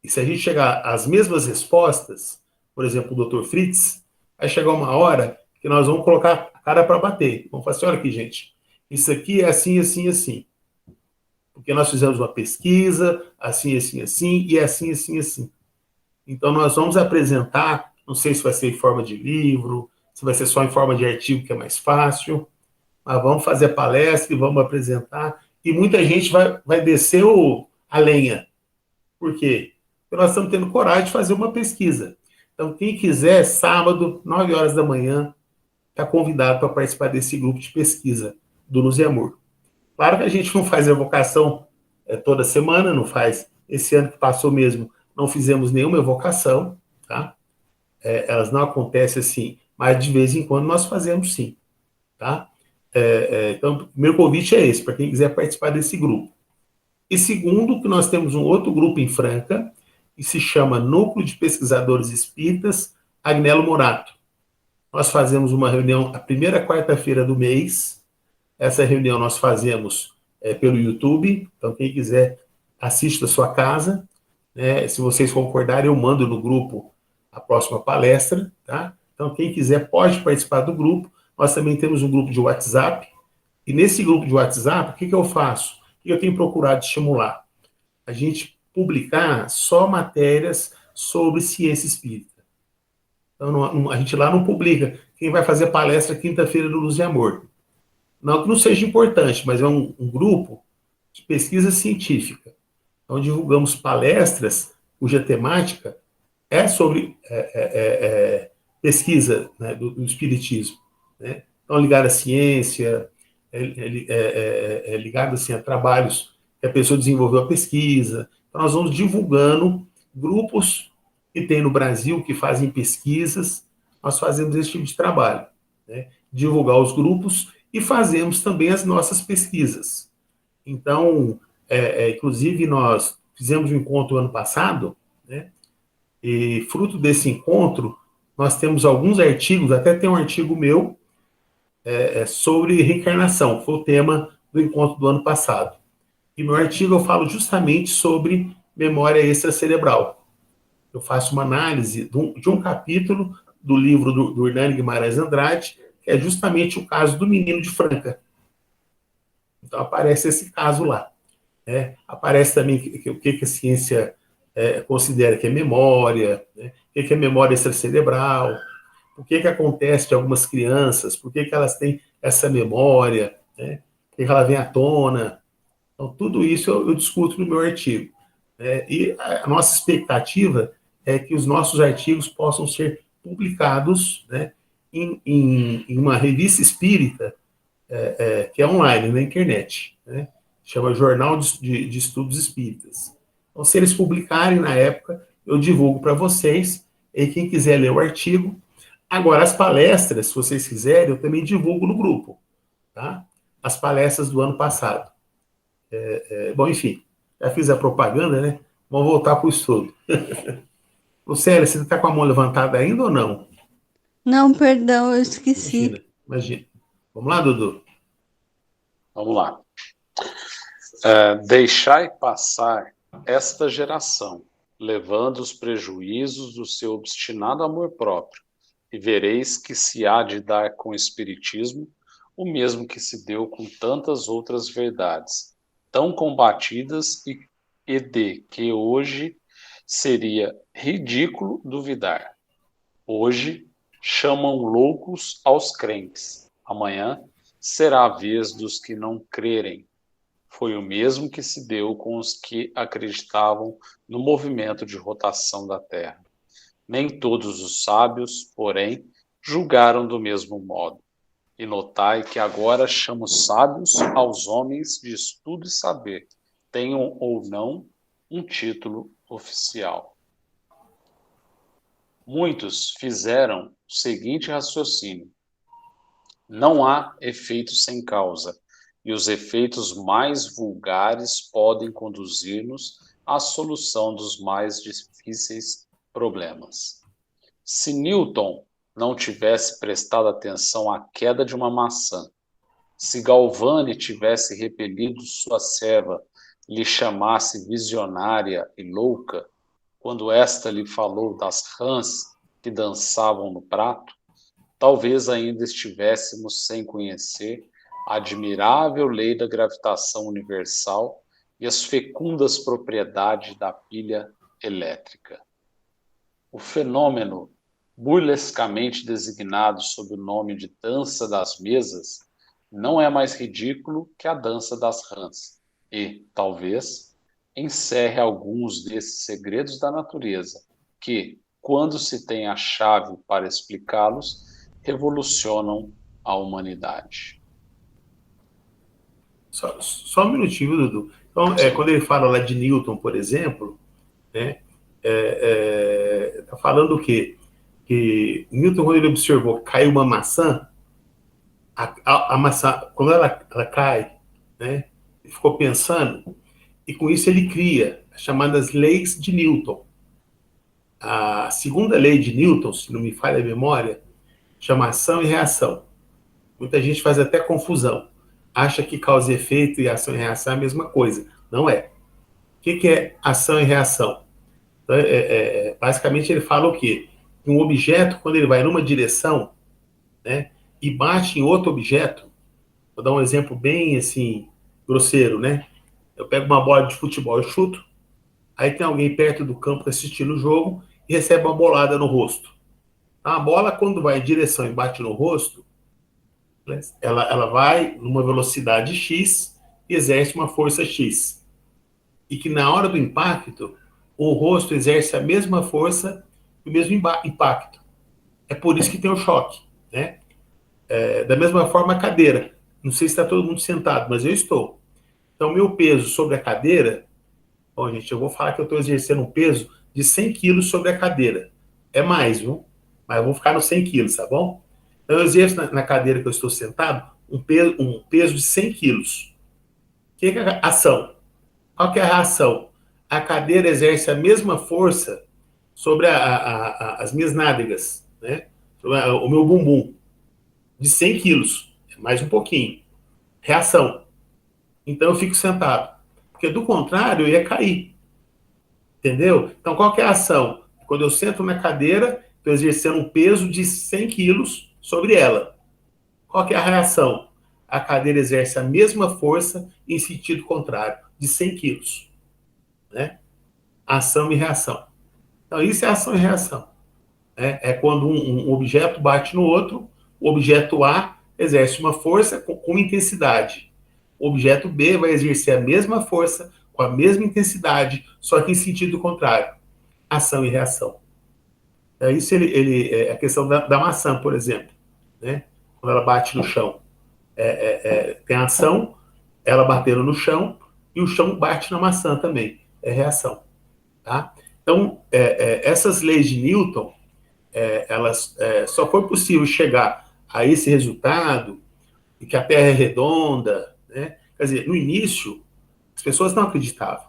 E se a gente chegar às mesmas respostas, por exemplo, o Dr. Fritz, vai chegar uma hora que nós vamos colocar a cara para bater. Vamos falar assim, olha aqui, gente, isso aqui é assim, assim, assim. porque nós fizemos uma pesquisa, assim, assim, assim, e assim, assim, assim. Então, nós vamos apresentar, não sei se vai ser em forma de livro, se vai ser só em forma de artigo, que é mais fácil, mas vamos fazer palestra e vamos apresentar, e muita gente vai descer a lenha. Por quê? Porque nós estamos tendo coragem de fazer uma pesquisa. Então, quem quiser, sábado, 9 horas da manhã, está convidado para participar desse grupo de pesquisa do Luz e Amor. Claro que a gente não faz evocação toda semana, não faz. Esse ano que passou mesmo, não fizemos nenhuma evocação, tá? Elas não acontecem assim, mas de vez em quando nós fazemos sim, tá? Então, o primeiro convite é esse, para quem quiser participar desse grupo. E segundo, que nós temos um outro grupo em Franca, que se chama Núcleo de Pesquisadores Espíritas Agnello Morato. Nós fazemos uma reunião a primeira quarta-feira do mês. Essa reunião nós fazemos pelo YouTube, então quem quiser assiste da sua casa. Né? Se vocês concordarem, eu mando no grupo a próxima palestra, tá? Então quem quiser pode participar do grupo. Nós também temos um grupo de WhatsApp, e nesse grupo de WhatsApp, o que eu faço? O que eu tenho procurado estimular? A gente publicar só matérias sobre ciência espírita. Então, a gente lá não publica quem vai fazer palestra quinta-feira do Luz e Amor. Não que não seja importante, mas é um grupo de pesquisa científica. Então, divulgamos palestras cuja temática é sobre pesquisa, né, do espiritismo. Né? Então, ligado à ciência, ligado assim, a trabalhos que a pessoa desenvolveu a pesquisa. Então, nós vamos divulgando grupos que tem no Brasil que fazem pesquisas, nós fazemos esse tipo de trabalho, né? Divulgar os grupos e fazemos também as nossas pesquisas. Então, inclusive, nós fizemos um encontro ano passado, né? E fruto desse encontro, nós temos alguns artigos, até tem um artigo meu, sobre reencarnação, foi o tema do encontro do ano passado. E no artigo eu falo justamente sobre memória extracerebral. Eu faço uma análise de um capítulo do livro do Hernani Guimarães Andrade, que é justamente o caso do menino de Franca. Então aparece esse caso lá. Né? Aparece também o que a ciência considera que é memória, né? O que é memória extracerebral, o que acontece de algumas crianças, por que elas têm essa memória, né? Por que ela vem à tona. Então, tudo isso eu discuto no meu artigo. E a nossa expectativa é que os nossos artigos possam ser publicados, né, em uma revista espírita que é online, na internet, né, chama Jornal de Estudos Espíritas. Então, se eles publicarem na época, eu divulgo para vocês, e quem quiser ler o artigo. Agora, as palestras, se vocês quiserem, eu também divulgo no grupo, tá? As palestras do ano passado. Bom, enfim, já fiz a propaganda, né? Vamos voltar para o estudo. Lucélia, você está com a mão levantada ainda ou não? Não, perdão, eu esqueci. Imagina. Vamos lá, Dudu? Vamos lá. Deixai passar esta geração, levando os prejuízos do seu obstinado amor próprio, e vereis que se há de dar com o Espiritismo o mesmo que se deu com tantas outras verdades, tão combatidas e de que hoje seria ridículo duvidar. Hoje chamam loucos aos crentes, amanhã será a vez dos que não crerem. Foi o mesmo que se deu com os que acreditavam no movimento de rotação da Terra. Nem todos os sábios, porém, julgaram do mesmo modo. E notai que agora chamo sábios aos homens de estudo e saber, tenham ou não um título oficial. Muitos fizeram o seguinte raciocínio: não há efeito sem causa, e os efeitos mais vulgares podem conduzir-nos à solução dos mais difíceis problemas. Se Newton não tivesse prestado atenção à queda de uma maçã, se Galvani tivesse repelido sua serva, lhe chamasse visionária e louca, quando esta lhe falou das rãs que dançavam no prato, talvez ainda estivéssemos sem conhecer a admirável lei da gravitação universal e as fecundas propriedades da pilha elétrica. O fenômeno, burlescamente designado sob o nome de dança das mesas, não é mais ridículo que a dança das rãs e, talvez, encerre alguns desses segredos da natureza que, quando se tem a chave para explicá-los, revolucionam a humanidade. Só um minutinho, Dudu. Então, quando ele fala lá de Newton, por exemplo, né, tá falando o quê? Que Newton, quando ele observou que caiu uma maçã, a maçã, quando ela cai, né, ele ficou pensando, e com isso ele cria as chamadas leis de Newton. A segunda lei de Newton, se não me falha a memória, chama ação e reação. Muita gente faz até confusão. Acha que causa e efeito e ação e reação é a mesma coisa. Não é. O que é ação e reação? Então, basicamente, ele fala o quê? Que um objeto, quando ele vai numa direção, né, e bate em outro objeto, vou dar um exemplo bem, assim, grosseiro, né? Eu pego uma bola de futebol e chuto, aí tem alguém perto do campo assistindo o jogo e recebe uma bolada no rosto. A bola, quando vai em direção e bate no rosto, ela vai numa velocidade X e exerce uma força X. E que na hora do impacto, o rosto exerce a mesma força e o mesmo impacto. É por isso que tem o choque, né? Da mesma forma, a cadeira. Não sei se está todo mundo sentado, mas eu estou. Então, meu peso sobre a cadeira... Bom, gente, eu vou falar que eu estou exercendo um peso de 100 quilos sobre a cadeira. É mais, viu? Mas eu vou ficar nos 100 quilos, tá bom? Então, eu exerço na cadeira que eu estou sentado um peso de 100 quilos. O que é a ação? Qual que é a reação? A cadeira exerce a mesma força sobre as minhas nádegas, né? Sobre o meu bumbum, de 100 quilos. É mais um pouquinho. Reação. Então, eu fico sentado. Porque, do contrário, eu ia cair. Entendeu? Então, qual que é a ação? Quando eu sento na cadeira, estou exercendo um peso de 100 quilos sobre ela. Qual que é a reação? A cadeira exerce a mesma força em sentido contrário, de 100 quilos. Né? Ação e reação. Então, isso é ação e reação. Né? É quando um objeto bate no outro, o objeto A exerce uma força com intensidade. O objeto B vai exercer a mesma força com a mesma intensidade, só que em sentido contrário. Ação e reação. Isso é a questão da maçã, por exemplo. Né? Quando ela bate no chão. Tem ação, ela batendo no chão, e o chão bate na maçã também. É reação. Tá? Então, essas leis de Newton, elas só foi possível chegar a esse resultado, de que a Terra é redonda, né? Quer dizer, no início, as pessoas não acreditavam.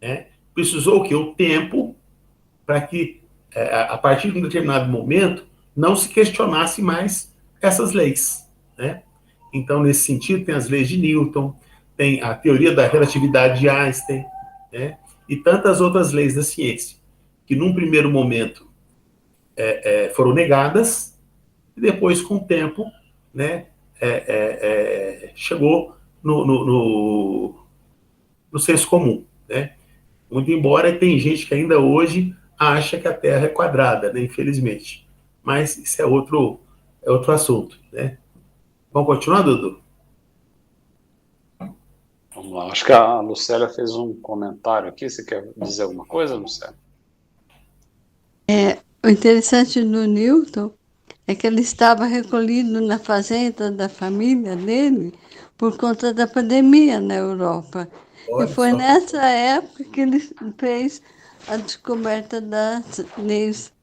Né? Precisou o quê? O tempo para que, a partir de um determinado momento, não se questionasse mais essas leis. Né? Então, nesse sentido, tem as leis de Newton, tem a teoria da relatividade de Einstein, né? E tantas outras leis da ciência, que num primeiro momento foram negadas, e depois, com o tempo, né, chegou no senso comum. Né? Muito embora tem gente que ainda hoje acha que a Terra é quadrada, né, infelizmente. Mas isso é outro assunto. Né? Vamos continuar, Dudu? Vamos lá. Acho que a Lucélia fez um comentário aqui. Você quer dizer alguma coisa, Lucélia? O interessante do Newton é que ele estava recolhido na fazenda da família dele por conta da pandemia na Europa. Olha E foi só. nessa época que ele fez a descoberta das leis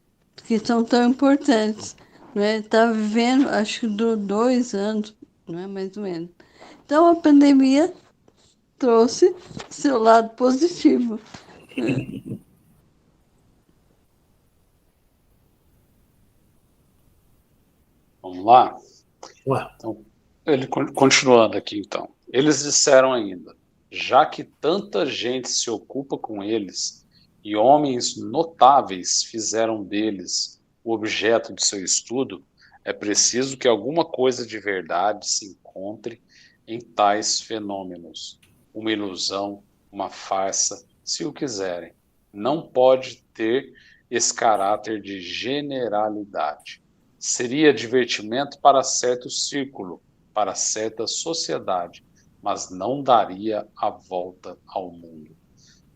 que são tão importantes. Né? Estava vivendo, acho que durou 2 anos, não é mais ou menos. Então a pandemia trouxe seu lado positivo. Né? Vamos lá? Ué, Então, ele continuando aqui, então. Eles disseram ainda, já que tanta gente se ocupa com eles e homens notáveis fizeram deles o objeto de seu estudo, é preciso que alguma coisa de verdade se encontre em tais fenômenos. uma ilusão, uma farsa, se o quiserem. Não pode ter esse caráter de generalidade. Seria divertimento para certo círculo, para certa sociedade, mas não daria a volta ao mundo.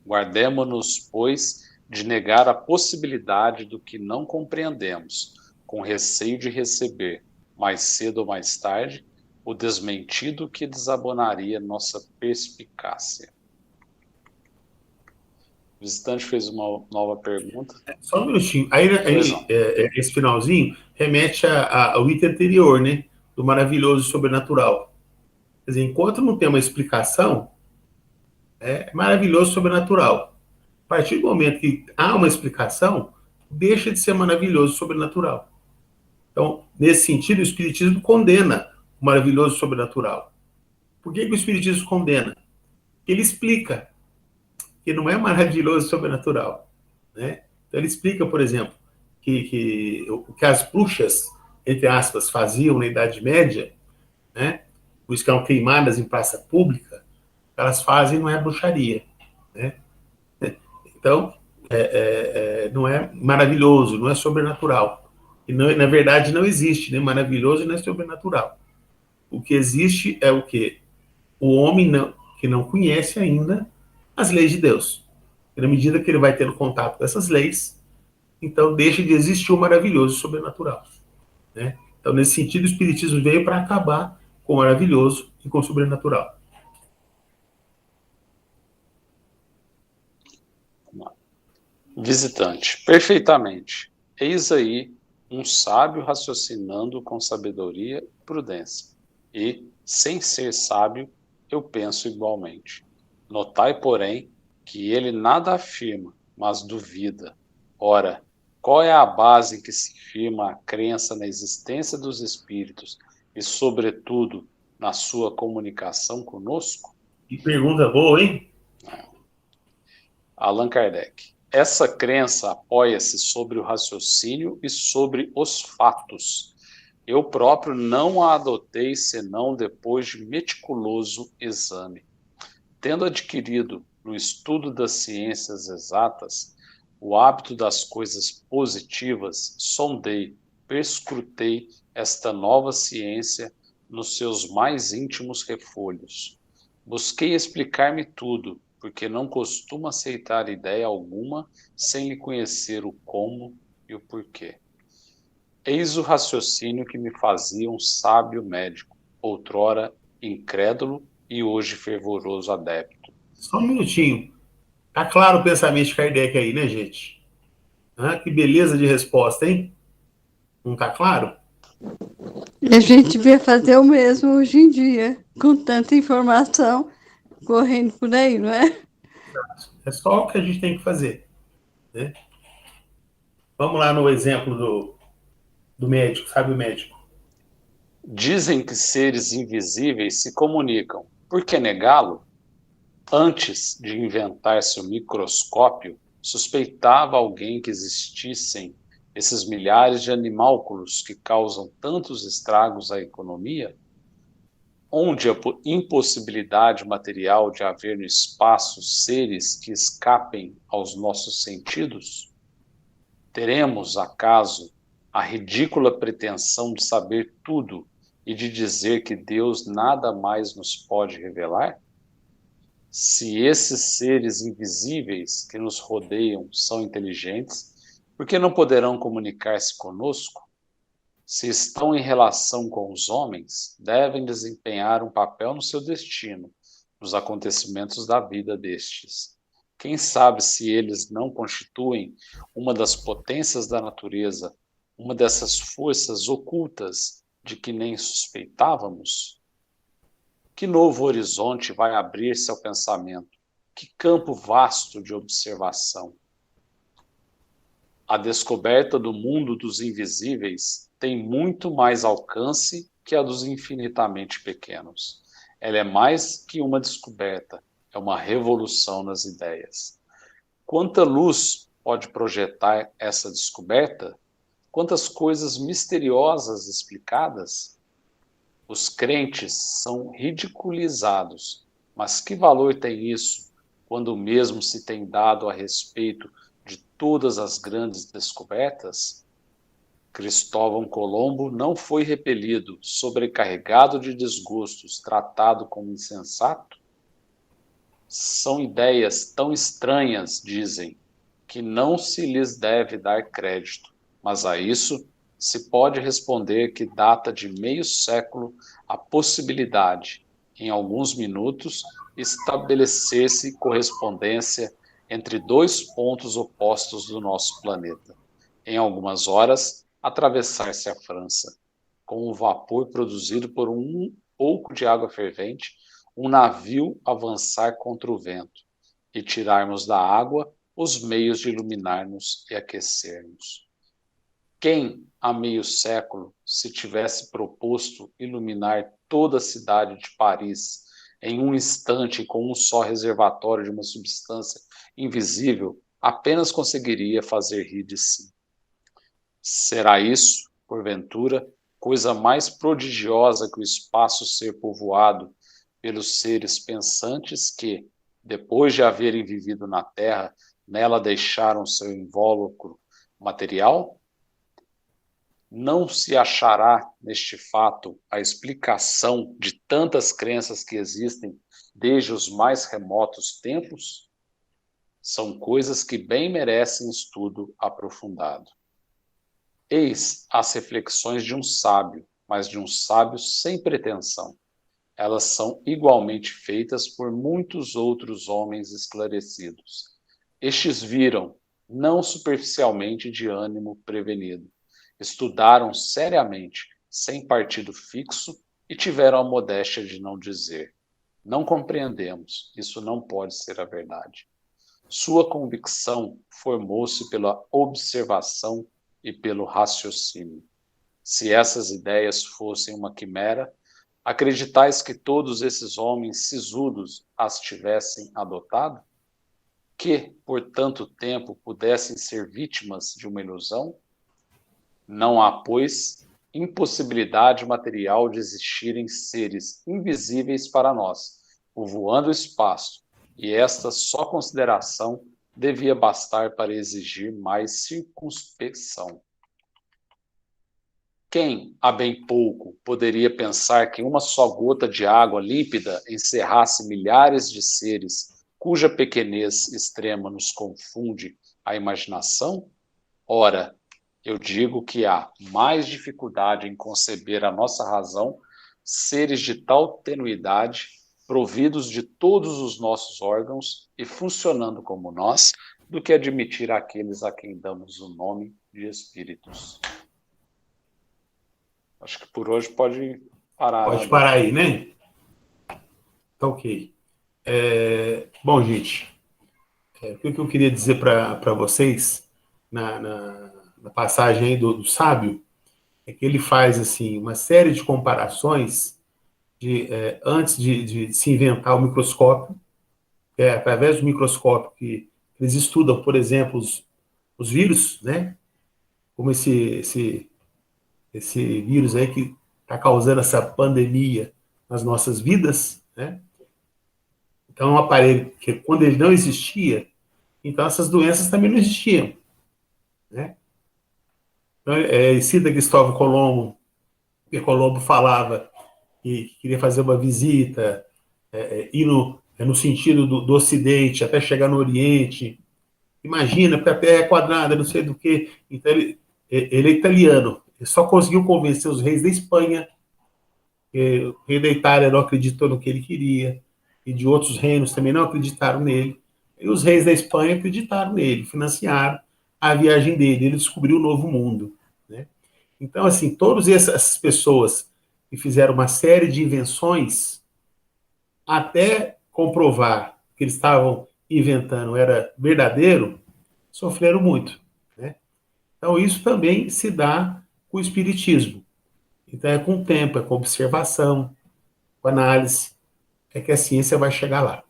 Guardemo-nos, pois, de negar a possibilidade do que não compreendemos, com receio de receber, mais cedo ou mais tarde, o desmentido que desabonaria nossa perspicácia. O visitante fez uma nova pergunta. Só um minutinho. Aí esse finalzinho remete ao item anterior, né? Do maravilhoso e sobrenatural. Quer dizer, enquanto não tem uma explicação, é maravilhoso e sobrenatural. A partir do momento que há uma explicação, deixa de ser maravilhoso e sobrenatural. Então, nesse sentido, o Espiritismo condena o maravilhoso e sobrenatural. Por que o Espiritismo condena? Ele explica que não é maravilhoso e sobrenatural, né? Então, ele explica, por exemplo, que o que as bruxas, entre aspas, faziam na Idade Média, né? Por isso que eram queimadas em praça pública, elas fazem não é bruxaria, né? Então, não é maravilhoso, não é sobrenatural. E, não, na verdade, não existe, nem maravilhoso nem sobrenatural. O que existe é o quê? O homem que não conhece ainda as leis de Deus. E na medida que ele vai tendo contato com essas leis, então deixa de existir o maravilhoso e o sobrenatural, né? Então, nesse sentido, o Espiritismo veio para acabar com o maravilhoso e com o sobrenatural. Visitante, perfeitamente. Eis aí um sábio raciocinando com sabedoria e prudência. E, sem ser sábio, eu penso igualmente. Notai, porém, que ele nada afirma, mas duvida. Ora, qual é a base em que se firma a crença na existência dos espíritos e, sobretudo, na sua comunicação conosco? Que pergunta boa, hein? Allan Kardec. Essa crença apoia-se sobre o raciocínio e sobre os fatos. Eu próprio não a adotei senão depois de meticuloso exame. Tendo adquirido, no estudo das ciências exatas, o hábito das coisas positivas, sondei, perscrutei esta nova ciência nos seus mais íntimos refolhos. Busquei explicar-me tudo, porque não costumo aceitar ideia alguma sem lhe conhecer o como e o porquê. Eis o raciocínio que me fazia um sábio médico, outrora incrédulo e hoje fervoroso adepto. Só um minutinho. Tá claro o pensamento de Kardec aí, né, gente? Ah, que beleza de resposta, hein? Não tá claro? E a gente devia fazer o mesmo hoje em dia, com tanta informação correndo por aí, não é? É só o que a gente tem que fazer, né? Vamos lá no exemplo do médico, sabe o médico? Dizem que seres invisíveis se comunicam. Por que negá-lo? Antes de inventar seu microscópio, suspeitava alguém que existissem esses milhares de animálculos que causam tantos estragos à economia? Onde a impossibilidade material de haver no espaço seres que escapem aos nossos sentidos? Teremos, acaso, a ridícula pretensão de saber tudo e de dizer que Deus nada mais nos pode revelar? Se esses seres invisíveis que nos rodeiam são inteligentes, por que não poderão comunicar-se conosco? Se estão em relação com os homens, devem desempenhar um papel no seu destino, nos acontecimentos da vida destes. Quem sabe se eles não constituem uma das potências da natureza, uma dessas forças ocultas de que nem suspeitávamos? Que novo horizonte vai abrir-se ao pensamento? Que campo vasto de observação! A descoberta do mundo dos invisíveis tem muito mais alcance que a dos infinitamente pequenos. Ela é mais que uma descoberta, é uma revolução nas ideias. Quanta luz pode projetar essa descoberta? Quantas coisas misteriosas explicadas? Os crentes são ridiculizados Mas que valor tem isso quando o mesmo se tem dado a respeito de todas as grandes descobertas? Cristóvão Colombo não foi repelido, sobrecarregado de desgostos, tratado como insensato? São ideias tão estranhas, dizem, que não se lhes deve dar crédito, mas a isso se pode responder que data de meio século a possibilidade, em alguns minutos, estabelecer-se correspondência entre dois pontos opostos do nosso planeta. Em algumas horas, atravessar-se a França, com o vapor produzido por um pouco de água fervente, um navio avançar contra o vento, e tirarmos da água os meios de iluminar-nos e aquecer-nos. Quem, há meio século, se tivesse proposto iluminar toda a cidade de Paris em um instante com um só reservatório de uma substância invisível, apenas conseguiria fazer rir de si. Será isso, porventura, coisa mais prodigiosa que o espaço ser povoado pelos seres pensantes que, depois de haverem vivido na Terra, nela deixaram seu invólucro material? Não se achará neste fato a explicação de tantas crenças que existem desde os mais remotos tempos? São coisas que bem merecem estudo aprofundado. Eis as reflexões de um sábio, mas de um sábio sem pretensão. Elas são igualmente feitas por muitos outros homens esclarecidos. Estes viram, não superficialmente de ânimo prevenido, estudaram seriamente, sem partido fixo, e tiveram a modéstia de não dizer: não compreendemos, isso não pode ser a verdade. Sua convicção formou-se pela observação e pelo raciocínio. Se essas ideias fossem uma quimera, acreditais que todos esses homens sisudos as tivessem adotado? Que, por tanto tempo, pudessem ser vítimas de uma ilusão? Não há, pois, impossibilidade material de existirem seres invisíveis para nós, povoando o espaço, e esta só consideração devia bastar para exigir mais circunspecção. Quem, há bem pouco, poderia pensar que uma só gota de água límpida encerrasse milhares de seres cuja pequenez extrema nos confunde a imaginação? Ora, eu digo que há mais dificuldade em conceber a nossa razão seres de tal tenuidade, providos de todos os nossos órgãos e funcionando como nós, do que admitir aqueles a quem damos o nome de espíritos. Acho que por hoje pode parar. Pode parar aí, né? Tá ok. Bom, gente, o que eu queria dizer para vocês na passagem aí do sábio é que ele faz assim uma série de comparações antes de se inventar o microscópio, através do microscópio que eles estudam, por exemplo, os vírus, né? Como esse vírus aí que está causando essa pandemia nas nossas vidas, né? Então, é um aparelho que, quando ele não existia, então essas doenças também não existiam, né? Então, cita Cristóvão Colombo, que Colombo falava que queria fazer uma visita, ir no sentido do Ocidente, até chegar no Oriente. Imagina, porque a Terra é quadrada, não sei do que. Então, ele é italiano. Ele só conseguiu convencer os reis da Espanha, o rei da Itália não acreditou no que ele queria, e de outros reinos também não acreditaram nele. E os reis da Espanha acreditaram nele, financiaram a viagem dele. Ele descobriu o novo mundo, né? Então, assim, todas essas pessoas que fizeram uma série de invenções, até comprovar que eles estavam inventando era verdadeiro, sofreram muito, né? Então, isso também se dá com o espiritismo. Então, é com o tempo, é com observação, com análise, é que a ciência vai chegar lá.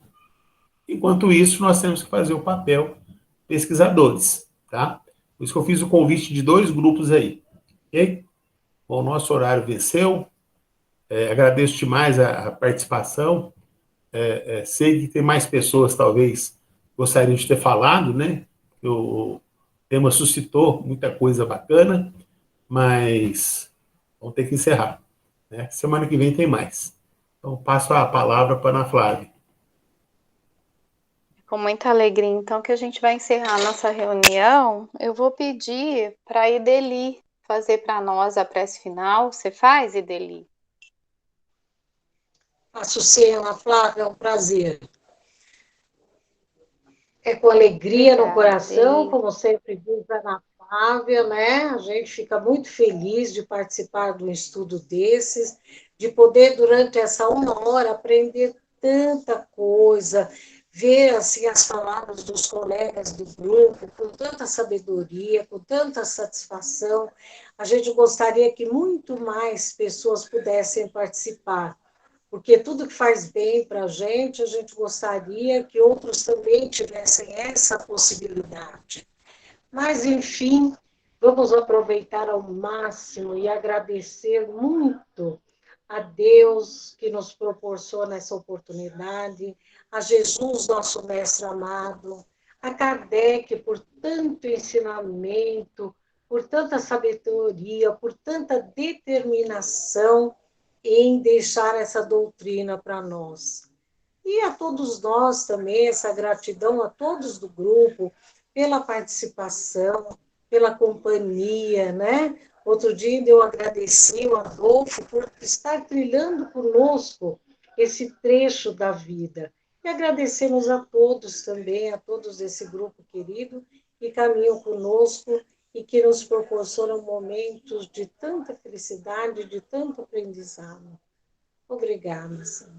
Enquanto isso, nós temos que fazer o papel pesquisadores, tá? Por isso que eu fiz o convite de 2 grupos aí, ok? Bom, o nosso horário venceu. Agradeço demais a participação. sei que tem mais pessoas, talvez, gostariam de ter falado, né? O tema suscitou muita coisa bacana, mas vamos ter que encerrar, né? Semana que vem tem mais. Então, passo a palavra para a Ana Flávia. Com muita alegria, então, que a gente vai encerrar a nossa reunião. Eu vou pedir para a Ideli fazer para nós a prece final. Você faz, Ideli? Faço sim, Ana Flávia, é um prazer. É com alegria no Obrigada, coração, Ideli. como sempre diz a Ana Flávia, né? A gente fica muito feliz de participar de um estudo desses, de poder, durante essa 1 hora, aprender tanta coisa, ver assim, as palavras dos colegas do grupo, com tanta sabedoria, com tanta satisfação. A gente gostaria que muito mais pessoas pudessem participar, porque tudo que faz bem para a gente gostaria que outros também tivessem essa possibilidade. Mas, enfim, vamos aproveitar ao máximo e agradecer muito a Deus que nos proporciona essa oportunidade, a Jesus, nosso mestre amado, a Kardec por tanto ensinamento, por tanta sabedoria, por tanta determinação em deixar essa doutrina para nós. E a todos nós também, essa gratidão a todos do grupo, pela participação, pela companhia, né? Outro dia eu agradeci o Adolfo por estar trilhando conosco esse trecho da vida. E agradecemos a todos também, a todos desse grupo querido que caminham conosco e que nos proporcionam momentos de tanta felicidade, de tanto aprendizado. Obrigada, Senhor.